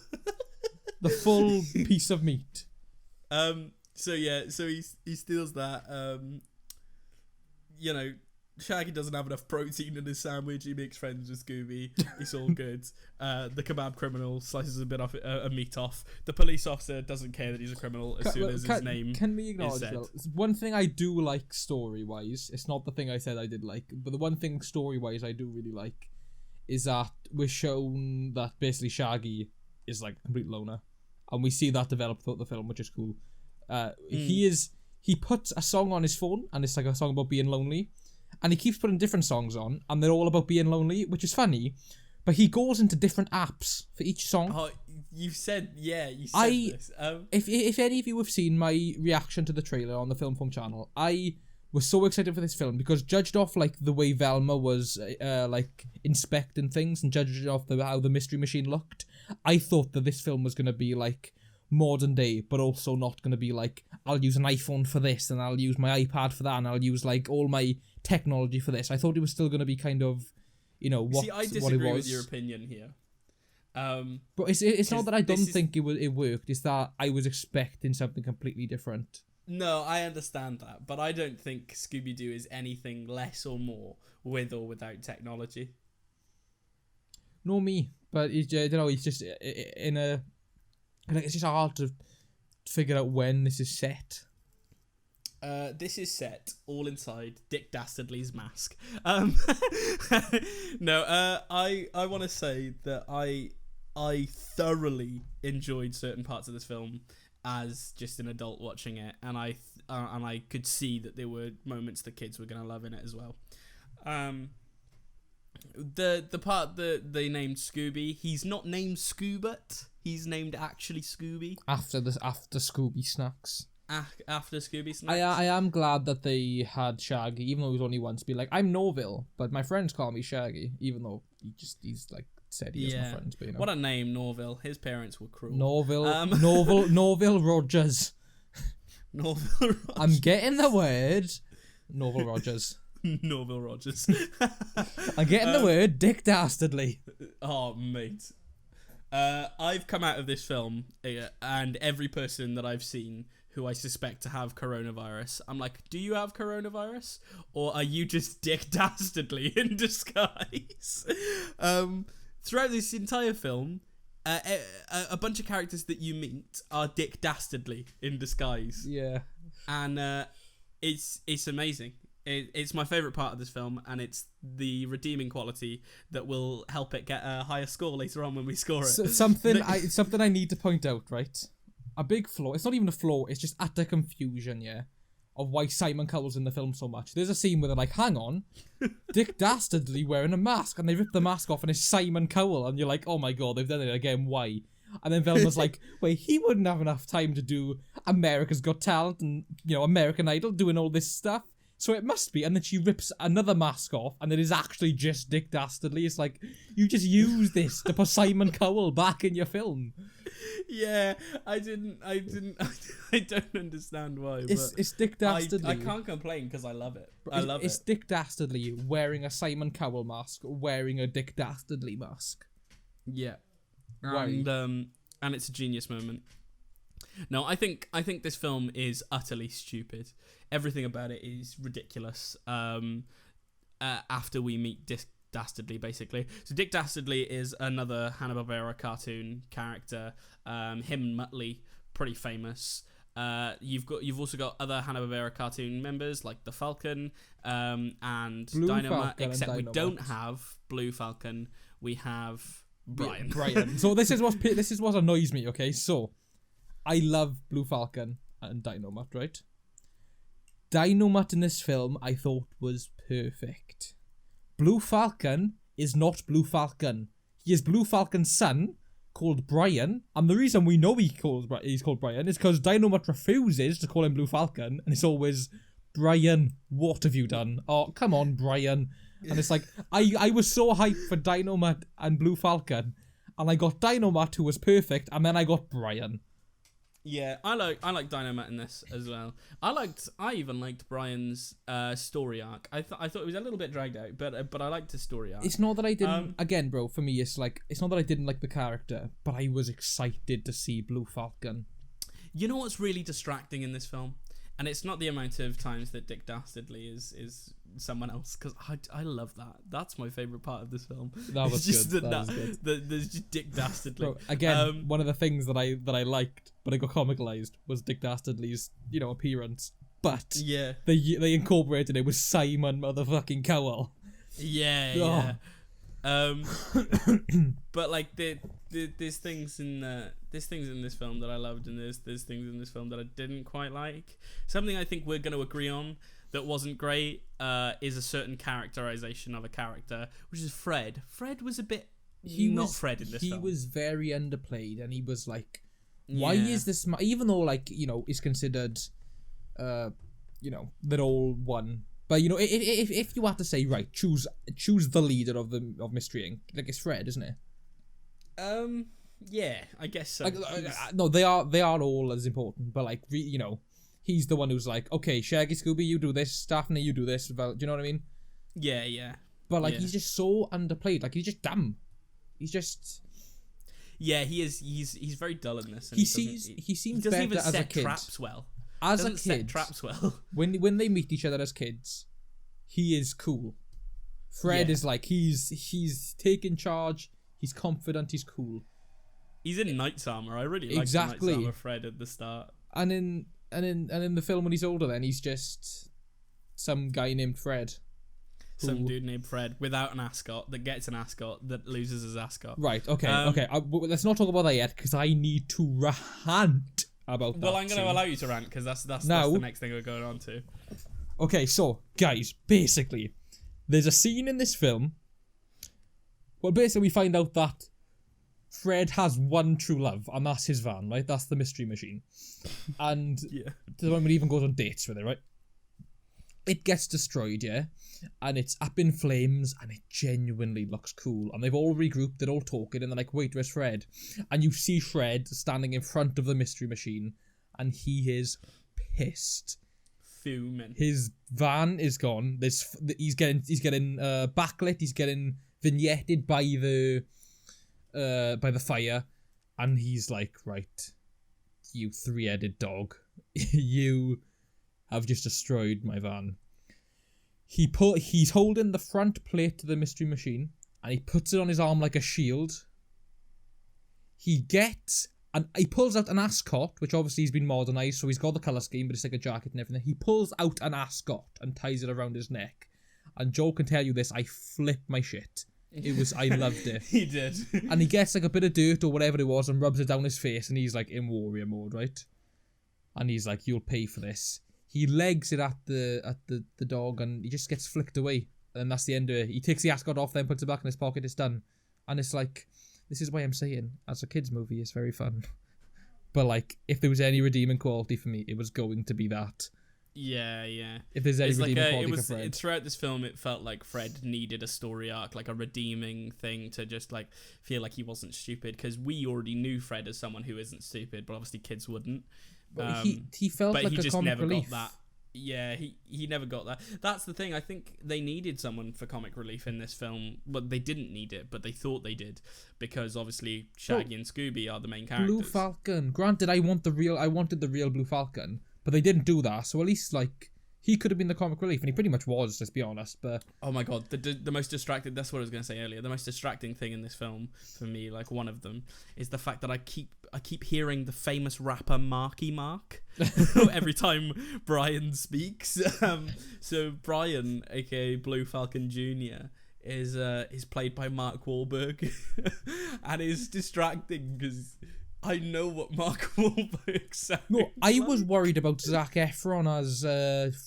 The full piece of meat. So he steals that. Shaggy doesn't have enough protein in his sandwich. He makes friends with Scooby. It's all good. The kebab criminal slices a bit of meat off. The police officer doesn't care that he's a criminal as soon as his name can we acknowledge is said. One thing I do like story-wise, it's not the thing I said I did like, but the one thing story-wise I do really like is that we're shown that basically Shaggy is like a complete loner. And we see that develop throughout the film, which is cool. He puts a song on his phone, and it's like a song about being lonely. And he keeps putting different songs on, and they're all about being lonely, which is funny. But he goes into different apps for each song. Oh, you said this. If any of you have seen my reaction to the trailer on the Film Funk channel, I was so excited for this film because judged off like the way Velma was like inspecting things and judged off how the Mystery Machine looked, I thought that this film was going to be like modern day, but also not going to be like, I'll use an iPhone for this, and I'll use my iPad for that, and I'll use like all my technology for this. I thought it was still going to be kind of, you know, what, See, I what it disagree was. with your opinion here. But it's not that I don't think it worked. It's that I was expecting something completely different. No, I understand that, but I don't think Scooby-Doo is anything less or more with or without technology. No, me. But it's, you know, it's just in a... Like, it's just hard to figure out when this is set. This is set all inside Dick Dastardly's mask. No, I want to say that I thoroughly enjoyed certain parts of this film as just an adult watching it, and I could see that there were moments the kids were gonna love in it as well. The part that they named Scooby, he's not named Scoobert. He's named actually Scooby. After Scooby snacks. After Scooby snacks. I am glad that they had Shaggy, even though he was only once, be like, I'm Norville, but my friends call me Shaggy, even though he's like said he is my friends. But you know. What a name, Norville. His parents were cruel. Norville Rogers. Norville Rogers. I'm getting the word. Norville Rogers. Norville Rogers. I'm getting the word Dick Dastardly. Oh, mate. I've come out of this film, and every person that I've seen who I suspect to have coronavirus, I'm like, do you have coronavirus? Or are you just Dick Dastardly in disguise? Throughout this entire film, a bunch of characters that you meet are Dick Dastardly in disguise. Yeah. And it's amazing. It's my favourite part of this film, and it's the redeeming quality that will help it get a higher score later on when we score it. So, something I need to point out, right? A big flaw. It's not even a flaw. It's just utter confusion, yeah, of why Simon Cowell's in the film so much. There's a scene where they're like, hang on, Dick Dastardly wearing a mask, and they rip the mask off and it's Simon Cowell, and you're like, oh my god, they've done it again, why? And then Velma's like, wait, he wouldn't have enough time to do America's Got Talent and, you know, American Idol, doing all this stuff. So it must be. And then she rips another mask off, and it is actually just Dick Dastardly. It's like, you just use this to put Simon Cowell back in your film. Yeah, I don't understand why. It's Dick Dastardly. I can't complain because I love it. It's Dick Dastardly wearing a Simon Cowell mask, wearing a Dick Dastardly mask. Yeah. Why? And it's a genius moment. No, I think this film is utterly stupid. Everything about it is ridiculous. After we meet Dick Dastardly, basically. So Dick Dastardly is another Hanna-Barbera cartoon character. Him and Muttley, pretty famous. You've also got other Hanna-Barbera cartoon members like the Falcon and Dynamite. Except we don't have Blue Falcon. We have Brian. Brian. So this is what annoys me. Okay, so I love Blue Falcon and Dynamite, right? Dynamite in this film I thought was perfect. Blue Falcon is not Blue Falcon. He is Blue Falcon's son, called Brian, and the reason we know he's called Brian is because Dynamite refuses to call him Blue Falcon, and it's always, Brian, what have you done? Oh, come on, Brian. And it's like, I was so hyped for Dynamite and Blue Falcon, and I got Dynamite, who was perfect, and then I got Brian. Yeah, I like Dynamite in this as well. I even liked Brian's story arc. I thought it was a little bit dragged out, but I liked his story arc. It's not that I didn't. Again, bro, for me, it's not that I didn't like the character, but I was excited to see Blue Falcon. You know what's really distracting in this film, and it's not the amount of times that Dick Dastardly is someone else, because I love that. That's my favorite part of this film. That was good. That was good. There's just Dick Dastardly. Bro, again, one of the things that I liked, but it got comicalized, was Dick Dastardly's, appearance. But yeah, they incorporated it with Simon motherfucking Cowell. Yeah. But like there's things in this film that I loved, and there's things in this film that I didn't quite like. Something I think we're going to agree on that wasn't great is a certain characterization of a character, which is Fred. Fred was a bit Fred in this film. He was very underplayed, and he was like, why is this... Even though, is considered, they're all one. But, if you had to say, right, choose the leader of Mystery Inc., like, it's Fred, isn't it? Yeah, I guess so. Like, no, they are all as important, but like, he's the one who's like, okay, Shaggy, Scooby, you do this, Daphne, you do this. Do you know what I mean? Yeah. But like, he's just so underplayed. Like, he's just dumb. He's just. Yeah, he is. He's very dull in this. And he seems better even as a set kid. traps well. As a Doesn't set kid, traps well. when they meet each other as kids, he is cool. Fred is like he's taking charge. He's confident. He's cool. He's in Knight's armor. I really like the Knight's armor Fred at the start. And in the film when he's older, then he's just some guy named Fred. Some dude named Fred without an ascot that gets an ascot that loses his ascot. Right. Okay. Okay. Let's not talk about that yet because I need to rant about that. Well, I'm going to allow you to rant because that's the next thing we're going on to. Okay. So, guys, basically, there's a scene in this film. Well, basically, we find out that Fred has one true love, and that's his van, right? That's the mystery machine. And the one where he even goes on dates with it, right? It gets destroyed, yeah? And it's up in flames, and it genuinely looks cool. And they've all regrouped, they're all talking, and they're like, wait, where's Fred? And you see Fred standing in front of the mystery machine, and he is pissed. Fuming. His van is gone. He's getting backlit, he's getting vignetted by the fire, and he's like, right, you three-headed dog, you have just destroyed my van. He's holding the front plate to the mystery machine, and he puts it on his arm like a shield. He pulls out an ascot, which obviously he's been modernised, so he's got the colour scheme, but it's like a jacket and everything. He pulls out an ascot and ties it around his neck. And Joe can tell you this, I flipped my shit. I loved it. He did. And he gets like a bit of dirt or whatever it was and rubs it down his face, and he's like in warrior mode, right? And he's like, you'll pay for this. He legs it at the dog, and he just gets flicked away. And that's the end of it. He takes the ascot off, then puts it back in his pocket, it's done. And it's like, this is why I'm saying, as a kid's movie, it's very fun. But like, if there was any redeeming quality for me, it was going to be that. Yeah. If there's any redeeming quality for Fred. Throughout this film, it felt like Fred needed a story arc, like a redeeming thing to just like feel like he wasn't stupid, because we already knew Fred as someone who isn't stupid, but obviously kids wouldn't. But he felt like a comic relief. Got that. Yeah, he never got that. That's the thing. I think they needed someone for comic relief in this film, but they didn't need it, but they thought they did, because obviously Shaggy and Scooby are the main characters. Blue Falcon. Granted, I wanted the real Blue Falcon, but they didn't do that. So at least like he could have been the comic relief, and he pretty much was. Let's be honest. But oh my god, the most distracting. That's what I was gonna say earlier. The most distracting thing in this film for me, like one of them, is the fact that I keep hearing the famous rapper Marky Mark every time Brian speaks. So Brian, aka Blue Falcon Jr., is played by Mark Wahlberg, and is distracting because I know what Mark Wahlberg sounds. No, I was worried about Zac Efron as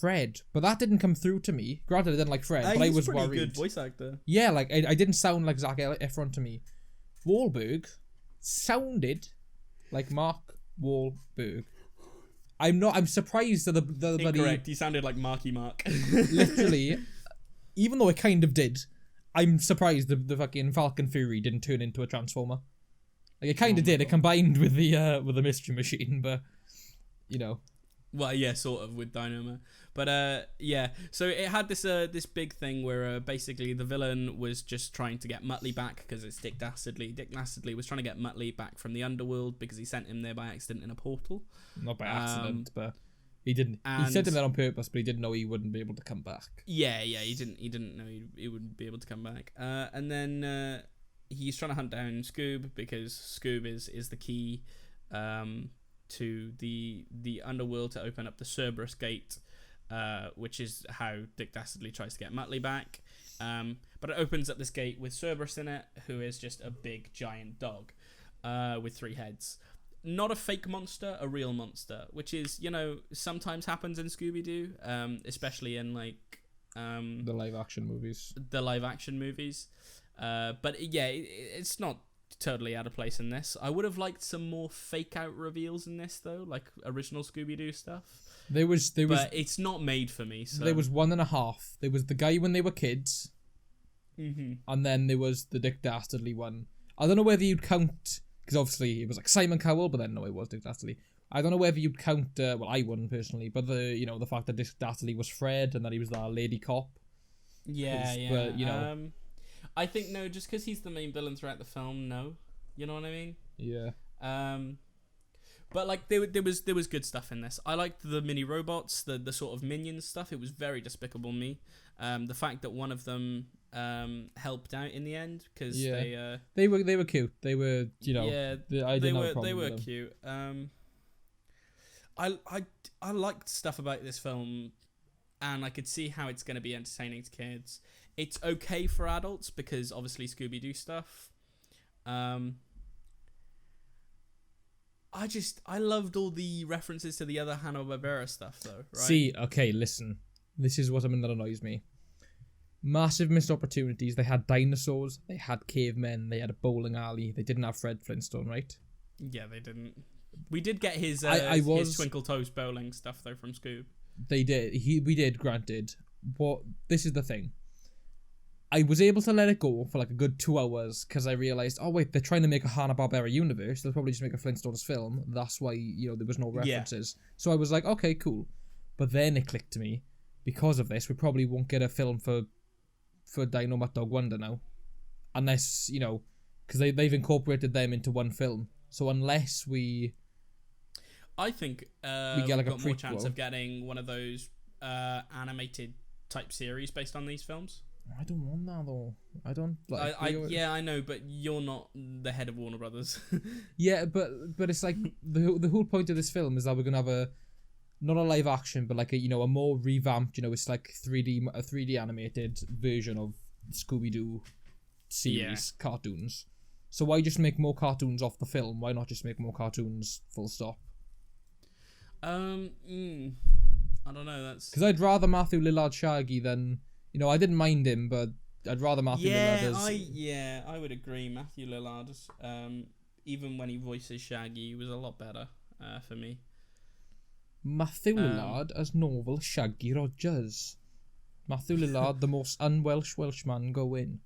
Fred, but that didn't come through to me. Granted, I didn't like Fred, but I was worried. He's a good voice actor. Yeah, like I didn't sound like Zac Efron to me. Wahlberg sounded like Mark Wahlberg. I'm surprised that the Incorrect. He sounded like Marky Mark. Literally, even though it kind of did, I'm surprised the fucking Falcon Fury didn't turn into a Transformer. Like it kind of did. God. It combined with the mystery machine, but you know. Well, yeah, sort of with Dynamo, but yeah. So it had this big thing where basically the villain was just trying to get Muttley back because it's Dick Dastardly. Dick Dastardly was trying to get Muttley back from the underworld because he sent him there by accident in a portal. Not by accident, but he didn't. He sent him there on purpose, but he didn't know he wouldn't be able to come back. Yeah. He didn't know he wouldn't be able to come back. And then he's trying to hunt down SCOOB because SCOOB is the key. To the underworld to open up the Cerberus Gate, which is how Dick Dastardly tries to get Muttley back. But it opens up this gate with Cerberus in it, who is just a big giant dog with 3 heads. Not a fake monster, a real monster, which is, sometimes happens in Scooby-Doo, especially in like the live action movies. But yeah, it's not totally out of place in this. I would have liked some more fake out reveals in this though, like original Scooby-Doo stuff. There was but it's not made for me. So there was 1.5. There was the guy when they were kids, and then there was the Dick Dastardly one. I don't know whether you'd count, because obviously it was like Simon Cowell, but then no, it was Dick Dastardly. I don't know whether you'd count. Well, I wouldn't personally, but the fact that Dick Dastardly was Fred and that he was that lady cop. Yeah, yeah. But I think no, just because he's the main villain throughout the film. No, you know what I mean? Yeah. But like there was good stuff in this. I liked the mini robots, the sort of minions stuff. It was very Despicable Me. The fact that one of them helped out in the end because they were cute. They were they were cute. I liked stuff about this film, and I could see how it's going to be entertaining to kids. It's okay for adults because obviously Scooby-Doo stuff. I loved all the references to the other Hanna-Barbera stuff though, right? See, okay, listen. This is what that annoys me. Massive missed opportunities. They had dinosaurs, they had cavemen, they had a bowling alley. They didn't have Fred Flintstone, right? Yeah, they didn't. We did get his Twinkle Toes bowling stuff though from Scoob. They did. We did, granted. But this is the thing. I was able to let it go for like a good 2 hours because I realised, oh wait, they're trying to make a Hanna-Barbera universe. They'll probably just make a Flintstones film. That's why, there was no references. Yeah. So I was like, okay, cool. But then it clicked to me. Because of this, we probably won't get a film for Dino Mutt Dog Wonder now. Unless, because they've incorporated them into one film. So unless we... I think we get like we've got a more chance of getting one of those animated type series based on these films. I don't want that though. I don't like. I know, but you're not the head of Warner Brothers. Yeah, but it's like the whole point of this film is that we're gonna have not a live action, but like a more revamped. it's like a 3D animated version of Scooby-Doo series cartoons. So why just make more cartoons off the film? Why not just make more cartoons? Full stop. I don't know. That's because I'd rather Matthew Lillard Shaggy than. I didn't mind him, but I'd rather Matthew Lillard as... I would agree. Matthew Lillard, even when he voices Shaggy, he was a lot better for me. Matthew Lillard as novel Shaggy Rogers. Matthew Lillard, the most un-Welsh Welshman going.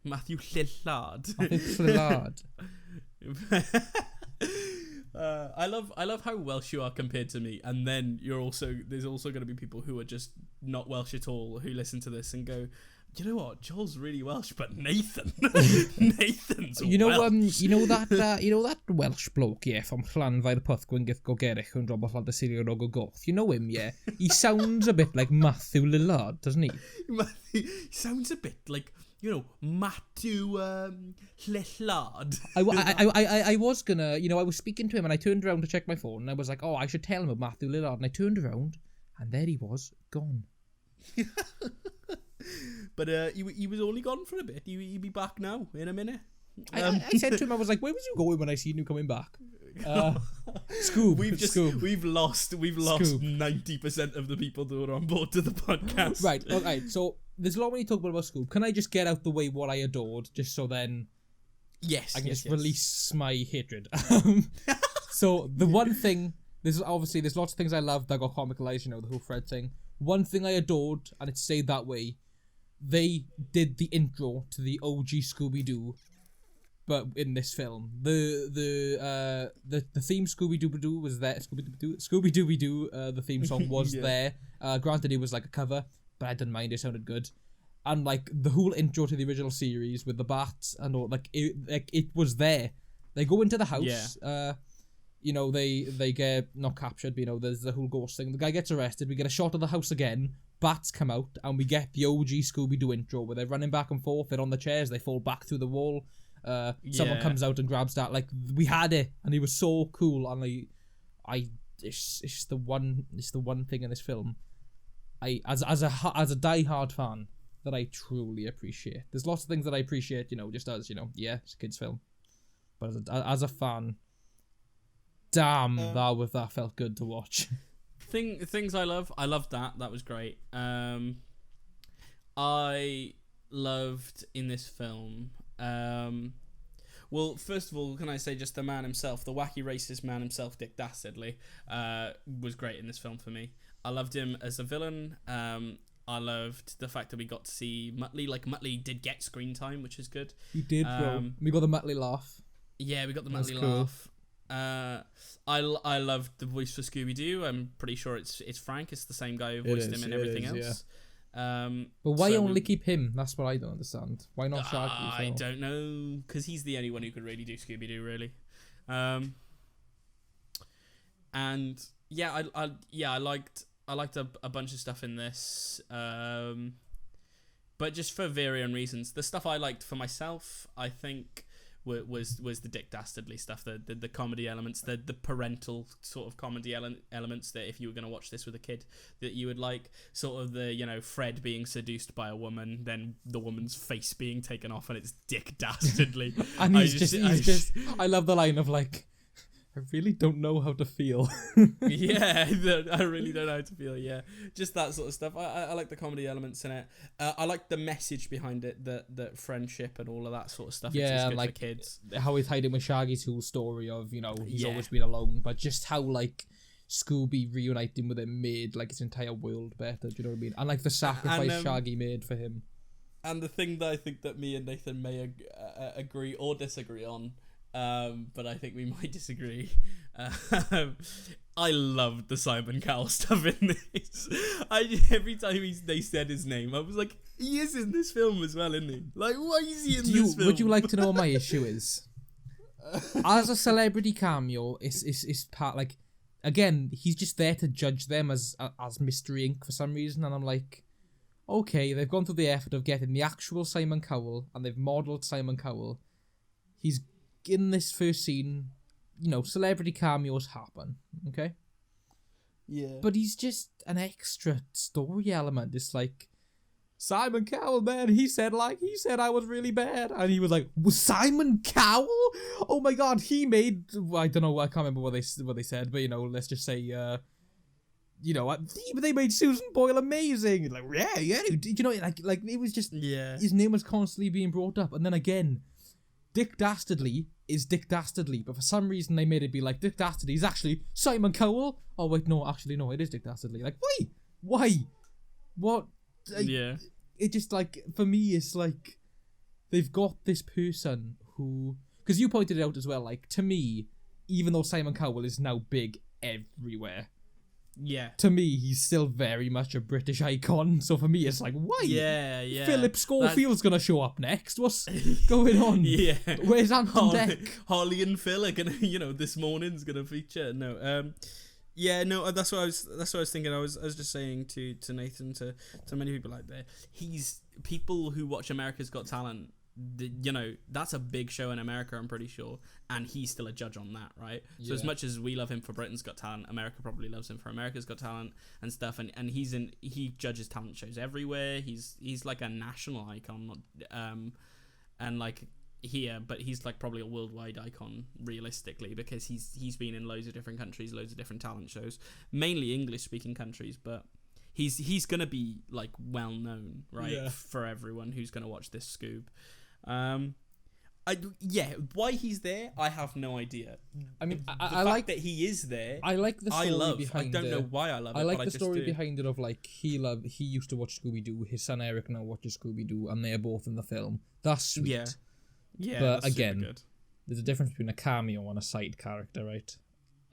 Matthew Lillard. Matthew Lillard. I love how Welsh you are compared to me, and then there's also going to be people who are just not Welsh at all who listen to this and go, you know what, Joel's really Welsh, but Nathan's Welsh. that Welsh bloke, from Llanfair the Puth Gwyngyth go Gerich and Robert Llantysilio og Goth. You know him, yeah? He sounds a bit like Matthew Lillard, doesn't he? He sounds a bit like Matthew Lillard. I was gonna, I was speaking to him and I turned around to check my phone and I was like, oh, I should tell him about Matthew Lillard, and I turned around and there he was, gone. But he was only gone for a bit. He'll be back now in a minute. I said to him, I was like, where was you going when I seen you coming back? SCOOB. We've lost 90% of the people that are on board to the podcast. Right, okay, so there's a lot when you talk about SCOOB. Can I just get out the way what I adored, just so then I can release my hatred? So the one thing, there's lots of things I love that got comicalized, the whole Fred thing. One thing I adored, and it stayed that way, they did the intro to the OG Scooby-Doo, but in this film. The theme Scooby-Doo was there. Scooby-Doo, the theme song was there. Granted, it was like a cover, but I didn't mind. It sounded good. And like the whole intro to the original series with the bats and all, it was there. They go into the house. They get not captured, but there's the whole ghost thing. The guy gets arrested. We get a shot of the house again. Bats come out, and we get the OG Scooby-Doo intro where they're running back and forth. They're on the chairs. They fall back through the wall. Someone comes out and grabs that. Like, we had it, and it was so cool. And it's the one thing in this film as a die-hard fan that I truly appreciate. There's lots of things that I appreciate, just as it's a kids' film, but as a fan, damn, that felt good to watch. Things I loved that was great. I loved in this film, well, first of all, can I say just the man himself, the wacky racist man himself, Dick Dastardly, was great in this film for me. I loved him as a villain. I loved the fact that we got to see Muttley. Like, Muttley did get screen time, which is good. He did, bro. We got the Muttley laugh. Yeah, we got the That's Muttley cool. laugh. I love the voice for Scooby Doo. I'm pretty sure it's Frank. It's the same guy who voiced him in everything else. But why so only keep him? That's what I don't understand. Why not Shaggy? I don't know, because he's the only one who could really do Scooby Doo, really. And yeah, I liked a bunch of stuff in this. But just for varying reasons. The stuff I liked for myself, I think, was the Dick Dastardly stuff, the comedy elements, the parental sort of comedy elements that if you were going to watch this with a kid that you would like, sort of the, you know, Fred being seduced by a woman, then the woman's face being taken off and it's Dick Dastardly. And I love the line of like, I really don't know how to feel. Yeah, I really don't know how to feel. Yeah, just that sort of stuff. I like the comedy elements in it. I like the message behind it, that friendship and all of that sort of stuff. Yeah, it's good like for kids. How he tied in with Shaggy's whole story of, you know, he's always been alone, but just how like Scooby reuniting with him made like his entire world better. Do you know what I mean? And like the sacrifice Shaggy made for him. And the thing that I think that me and Nathan may agree or disagree on. But I think we might disagree. I loved the Simon Cowell stuff in this. Every time they said his name, I was like, he is in this film as well, isn't he? Like, why is he in this film? Would you like to know what my issue is? As a celebrity cameo, it's part, like, again, he's just there to judge them as Mystery Inc. for some reason, and I'm like, okay, they've gone through the effort of getting the actual Simon Cowell, and they've modelled Simon Cowell. He's in this first scene, you know, celebrity cameos happen, okay? Yeah. But he's just an extra story element. It's like, Simon Cowell, man, he said I was really bad. And he was like, Simon Cowell? Oh my god, he made, I don't know, I can't remember what they said, but, you know, let's just say, you know, they made Susan Boyle amazing. Like, yeah, you know, like it was just, his name was constantly being brought up. And then again, Dick Dastardly is Dick Dastardly, but for some reason they made it be like Dick Dastardly is actually Simon Cowell. Oh wait, no, actually no, it is Dick Dastardly. Like, why? What? It just, like, for me, it's like they've got this person who, because you pointed it out as well, like, to me, even though Simon Cowell is now big everywhere, to me, he's still very much a British icon. So for me, it's like, why? Yeah. Philip Schofield's gonna show up next. What's going on? Where's Anton Deck? Holly and Phil are gonna, you know, this morning's gonna feature. No, that's what I was thinking. I was just saying to Nathan, to many people out there, people who watch America's Got Talent, you know, that's a big show in America, I'm pretty sure, and he's still a judge on that, right? So as much as we love him for Britain's Got Talent, America probably loves him for America's Got Talent and stuff, and he judges talent shows everywhere. He's like a national icon, and like here, but he's like probably a worldwide icon realistically, because he's been in loads of different countries, loads of different talent shows, mainly English speaking countries, but he's gonna be like well known, right, for everyone who's gonna watch this Scoob. Why he's there, I have no idea. I mean, I like that he is there. I like the story behind it. I don't know why I love it. I like the story behind it of like he used to watch Scooby Doo. His son Eric now watches Scooby Doo, and they're both in the film. That's sweet. Yeah. But again, there's a difference between a cameo and a side character, right?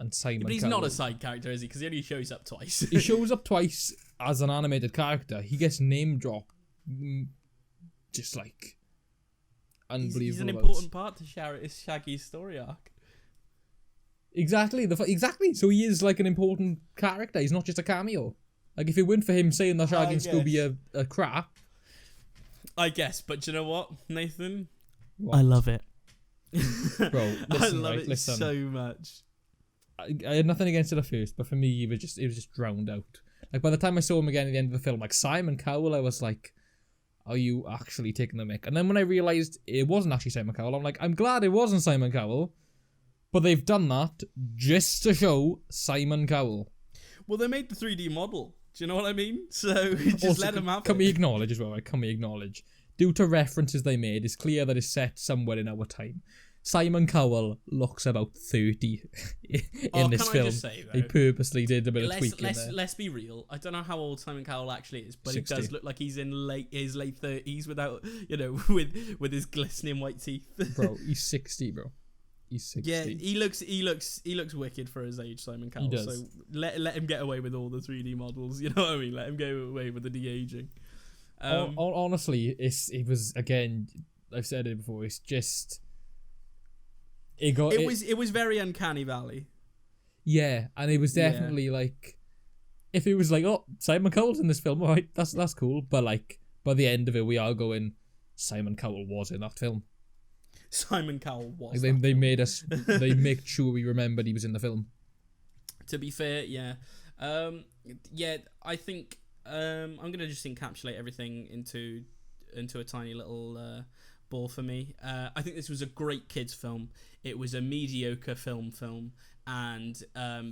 And Simon. But he's not a side character, is he? Because he only shows up twice. He shows up twice as an animated character. He gets name dropped, just like. Unbelievable. He's an important part to Shaggy's story arc. Exactly. So he is like an important character. He's not just a cameo. Like if it weren't for him saying that Shaggy and Scooby are crap. I guess, but do you know what, Nathan? What? I love it. Bro, listen, I love it so much. I had nothing against it at first, but for me, it was just drowned out. Like by the time I saw him again at the end of the film, like Simon Cowell, I was like, are you actually taking the mick? And then when I realised it wasn't actually Simon Cowell, I'm like, I'm glad it wasn't Simon Cowell, but they've done that just to show Simon Cowell. Well, they made the 3D model. Do you know what I mean? So just also, let them have it. Can we acknowledge as well, right? Can we acknowledge? Due to references they made, it's clear that it's set somewhere in our time. Simon Cowell looks about 30 in this film. They purposely did a bit of tweaking there. Let's be real. I don't know how old Simon Cowell actually is, but 60. It does look like he's in his late 30s without, you know, with his glistening white teeth. Bro, he's 60, bro. He's 60. Yeah, he looks wicked for his age, Simon Cowell. He does. So let him get away with all the 3D models. You know what I mean? Let him go away with the de-aging. Honestly, it was, again, I've said it before. It's just it was very Uncanny Valley. Yeah, and it was definitely like, if it was like, oh, Simon Cowell's in this film, all right, that's cool. But like by the end of it, we are going, Simon Cowell was in that film. Simon Cowell was. Like they made us. They make sure we remembered he was in the film. To be fair, yeah, I think I'm gonna just encapsulate everything into a tiny little ball for me. I think this was a great kids film. It was a mediocre film, and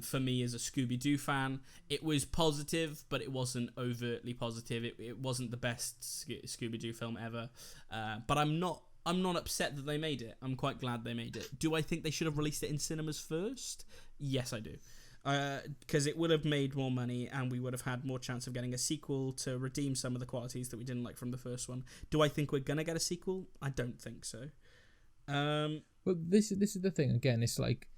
for me as a Scooby-Doo fan, it was positive, but it wasn't overtly positive. It wasn't the best Scooby-Doo film ever. But I'm not upset that they made it. I'm quite glad they made it. Do I think they should have released it in cinemas first? Yes, I do. Because it would have made more money and we would have had more chance of getting a sequel to redeem some of the qualities that we didn't like from the first one. Do I think we're going to get a sequel? I don't think so. Well, this is the thing. Again, it's like,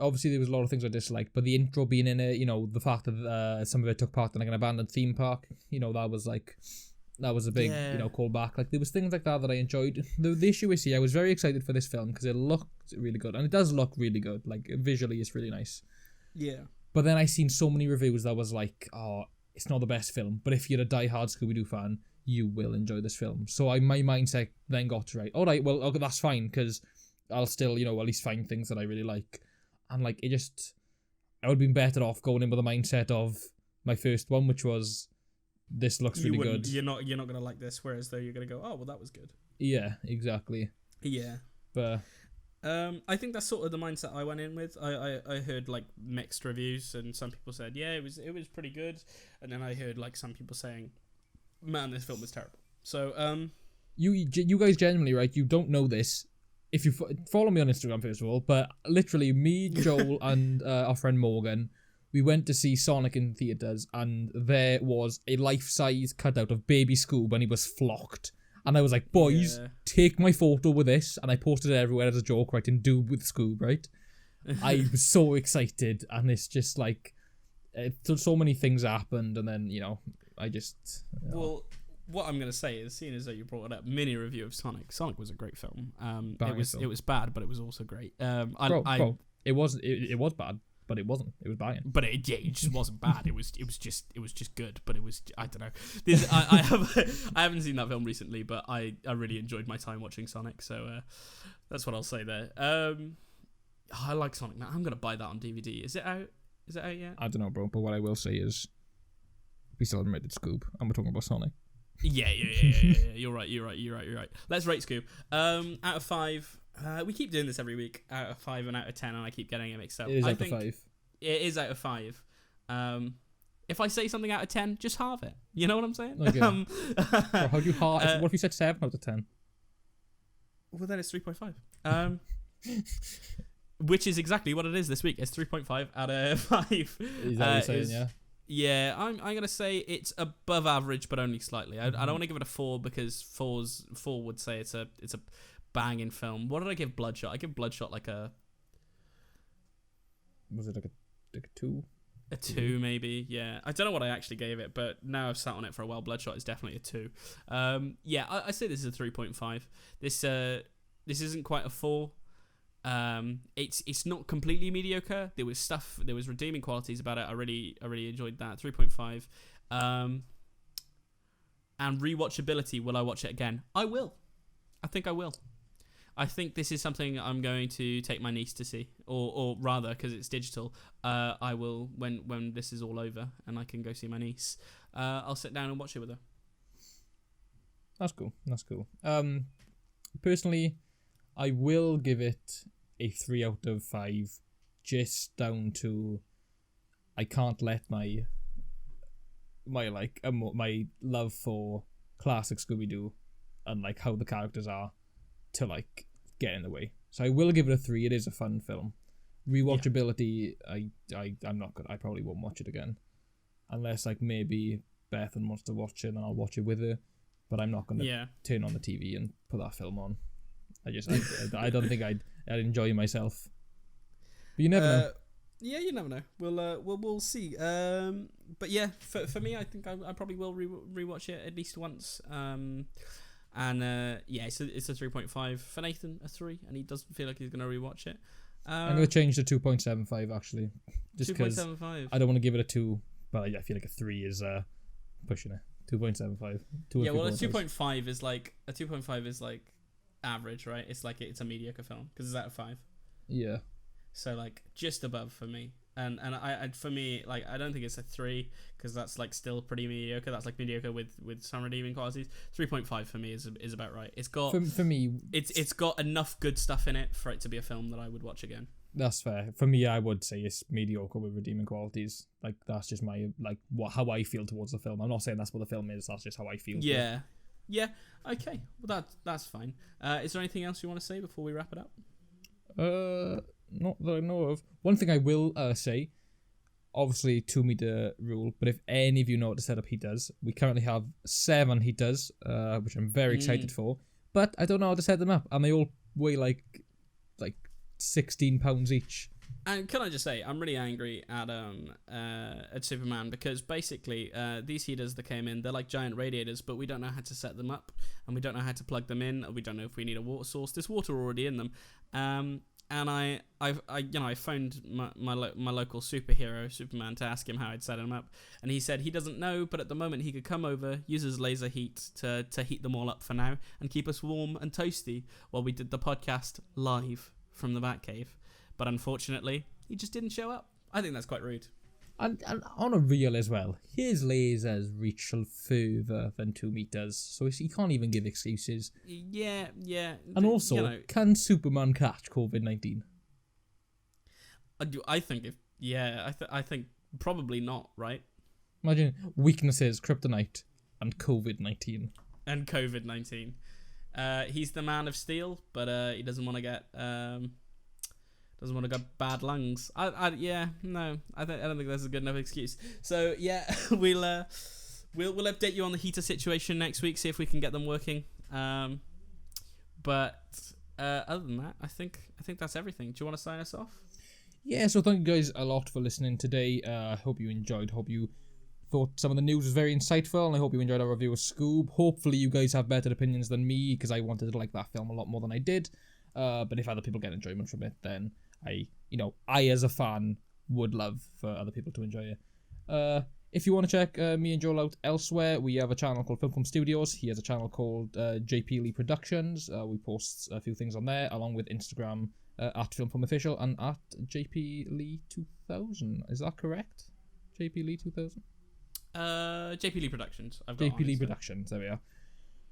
obviously there was a lot of things I disliked, but the intro being in it, the fact that some of it took part in like an abandoned theme park, that was a big, callback. Like, there was things like that I enjoyed. The issue is, I was very excited for this film because it looked really good, and it does look really good. Like, visually, it's really nice. Yeah. But then I seen so many reviews that was like, oh, it's not the best film, but if you're a die-hard Scooby-Doo fan, you will enjoy this film. So my mindset then got to, right, all right, well, okay, that's fine, because I'll still, at least find things that I really like. And like, I would have been better off going in with the mindset of my first one, which was, this looks really good. You're not gonna like this, whereas though you're gonna go, oh well, that was good. Yeah, exactly. Yeah. But I think that's sort of the mindset I went in with. I heard like mixed reviews, and some people said, yeah, it was pretty good, and then I heard like some people saying, man, this film was terrible. So you guys genuinely, right? You don't know this. If you follow me on Instagram, first of all, but literally me, Joel, and our friend Morgan, we went to see Sonic in theaters, and there was a life-size cutout of Baby Scoob, and he was flocked. And I was like, boys, take my photo with this, and I posted it everywhere as a joke, right, and do with Scoob, right? I was so excited, and it's just like, so many things happened, and then, I just... Well, what I'm going to say is, seeing as though you brought it up, mini review of Sonic. Sonic was a great film. It was bad, but it was also great. It was bad, but it wasn't. It was banging. But it just wasn't bad. It was just good. But it was, I don't know. I haven't seen that film recently, but I really enjoyed my time watching Sonic. So that's what I'll say there. I like Sonic, man. I'm gonna buy that on DVD. Is it out? Is it out yet? I don't know, bro. But what I will say is, we still haven't rated SCOOB, and we're talking about Sonic. Yeah. You're right. Let's rate SCOOB. Out of 5. We keep doing this every week. Out of 5 and out of 10, and I keep getting it mixed up. It is out of 5. It is out of 5. If I say something out of 10, just halve it. You know what I'm saying? Okay. Bro, how do you halve? What if you said 7 out of 10? Well, then it's 3.5. Which is exactly what it is this week. It's 3.5 out of 5. Is that what you're saying? Yeah. Yeah, I'm gonna say it's above average, but only slightly. I don't want to give it a 4 because 4 would say it's a banging film. What did I give Bloodshot? I give Bloodshot like a... Was it like a 2? A 2 maybe, yeah. I don't know what I actually gave it, but now I've sat on it for a while. Bloodshot is definitely a 2. I say this is a 3.5. This isn't quite a 4. It's not completely mediocre. There was redeeming qualities about it. I really enjoyed that. 3.5. And rewatchability, will I watch it again? I will. I think I will. I think this is something I'm going to take my niece to see, or rather, because it's digital, I will, when this is all over and I can go see my niece, I'll sit down and watch it with her. That's cool. Personally, I will give it a 3 out of 5, just down to I can't let my love for classic Scooby-Doo and like how the characters are to like get in the way. So I will give it a 3. It is a fun film. Rewatchability, I'm not good. I probably won't watch it again unless like maybe Bethan wants to watch it and I'll watch it with her. But I'm not gonna turn on the TV and put that film on. I don't think I'd I'd enjoy myself. But you never know. Yeah, you never know. We'll see. But yeah, for me, I think I probably will rewatch it at least once. Yeah, it's a 3.5 for Nathan, a 3, and he doesn't feel like he's gonna rewatch it. I'm gonna change to 2.75 actually, just because 2.75. I don't want to give it a 2, but I feel like a 3 is pushing it. 2.75. Yeah, well, a 2.5 is like average, right? It's like it's a mediocre film because it's out of 5. Yeah. So like just above for me, and I for me, like, I don't think it's a 3 because that's like still pretty mediocre. That's like mediocre with some redeeming qualities. 3.5 for me is about right. It's got for me. It's got enough good stuff in it for it to be a film that I would watch again. That's fair. For me, I would say it's mediocre with redeeming qualities. Like, that's just my how I feel towards the film. I'm not saying that's what the film is. That's just how I feel. Yeah. Yeah. Okay. Well, that's fine. Is there anything else you want to say before we wrap it up? Not that I know of. One thing I will say, obviously 2 meter rule, but if any of you know what to set up heaters, we currently have 7 heaters, which I'm very excited for. But I don't know how to set them up, and they all weigh like £16 each. And can I just say, I'm really angry at Superman because basically these heaters that came in, they're like giant radiators, but we don't know how to set them up, and we don't know how to plug them in, and we don't know if we need a water source. There's water already in them, and I phoned my local superhero Superman to ask him how I'd set him up, and he said he doesn't know, but at the moment he could come over, use his laser heat to heat them all up for now, and keep us warm and toasty while we did the podcast live from the Batcave. But unfortunately, he just didn't show up. I think that's quite rude. And on a real as well, his lasers reach further than 2 meters, so he can't even give excuses. Yeah. And also, can Superman catch COVID-19? I think I think probably not, right? Imagine weaknesses, kryptonite, and COVID-19. And COVID-19. He's the Man of Steel, but he doesn't want to get bad lungs. I don't think that's a good enough excuse. So yeah, we'll update you on the heater situation next week. See if we can get them working. But other than that, I think that's everything. Do you want to sign us off? Yeah. So thank you guys a lot for listening today. I hope you enjoyed. Hope you thought some of the news was very insightful, and I hope you enjoyed our review of Scoob. Hopefully you guys have better opinions than me, because I wanted to like that film a lot more than I did. But if other people get enjoyment from it, then I as a fan would love for other people to enjoy it. If you want to check me and Joel out elsewhere, we have a channel called Film Studios. He has a channel called JP Lee Productions. We post a few things on there, along with Instagram at Film Official and at JP Lee 2000. Is that correct? JP Lee 2000. JP Lee Productions. JP Lee Productions. There we are.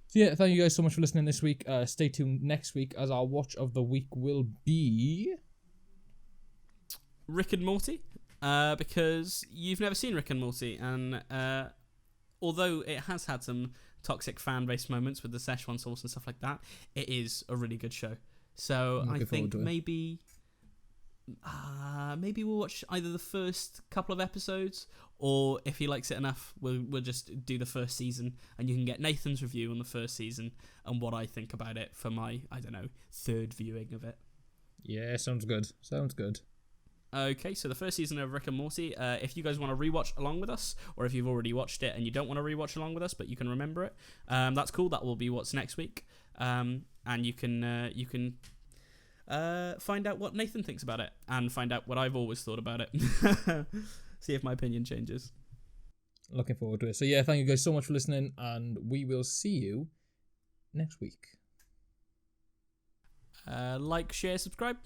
So yeah, thank you guys so much for listening this week. Stay tuned next week, as our watch of the week will be Rick and Morty, because you've never seen Rick and Morty, and although it has had some toxic fan-based moments with the Szechuan sauce and stuff like that, it is a really good show. So I think maybe we'll watch either the first couple of episodes, or if he likes it enough, we'll just do the first season, and you can get Nathan's review on the first season and what I think about it for my, third viewing of it. Yeah, sounds good. Okay, so the first season of Rick and Morty, if you guys want to rewatch along with us, or if you've already watched it and you don't want to rewatch along with us, but you can remember it, that's cool. That will be what's next week, and you can find out what Nathan thinks about it, and find out what I've always thought about it. See if my opinion changes. Looking forward to it. So yeah, thank you guys so much for listening, and we will see you next week. Like, share, subscribe.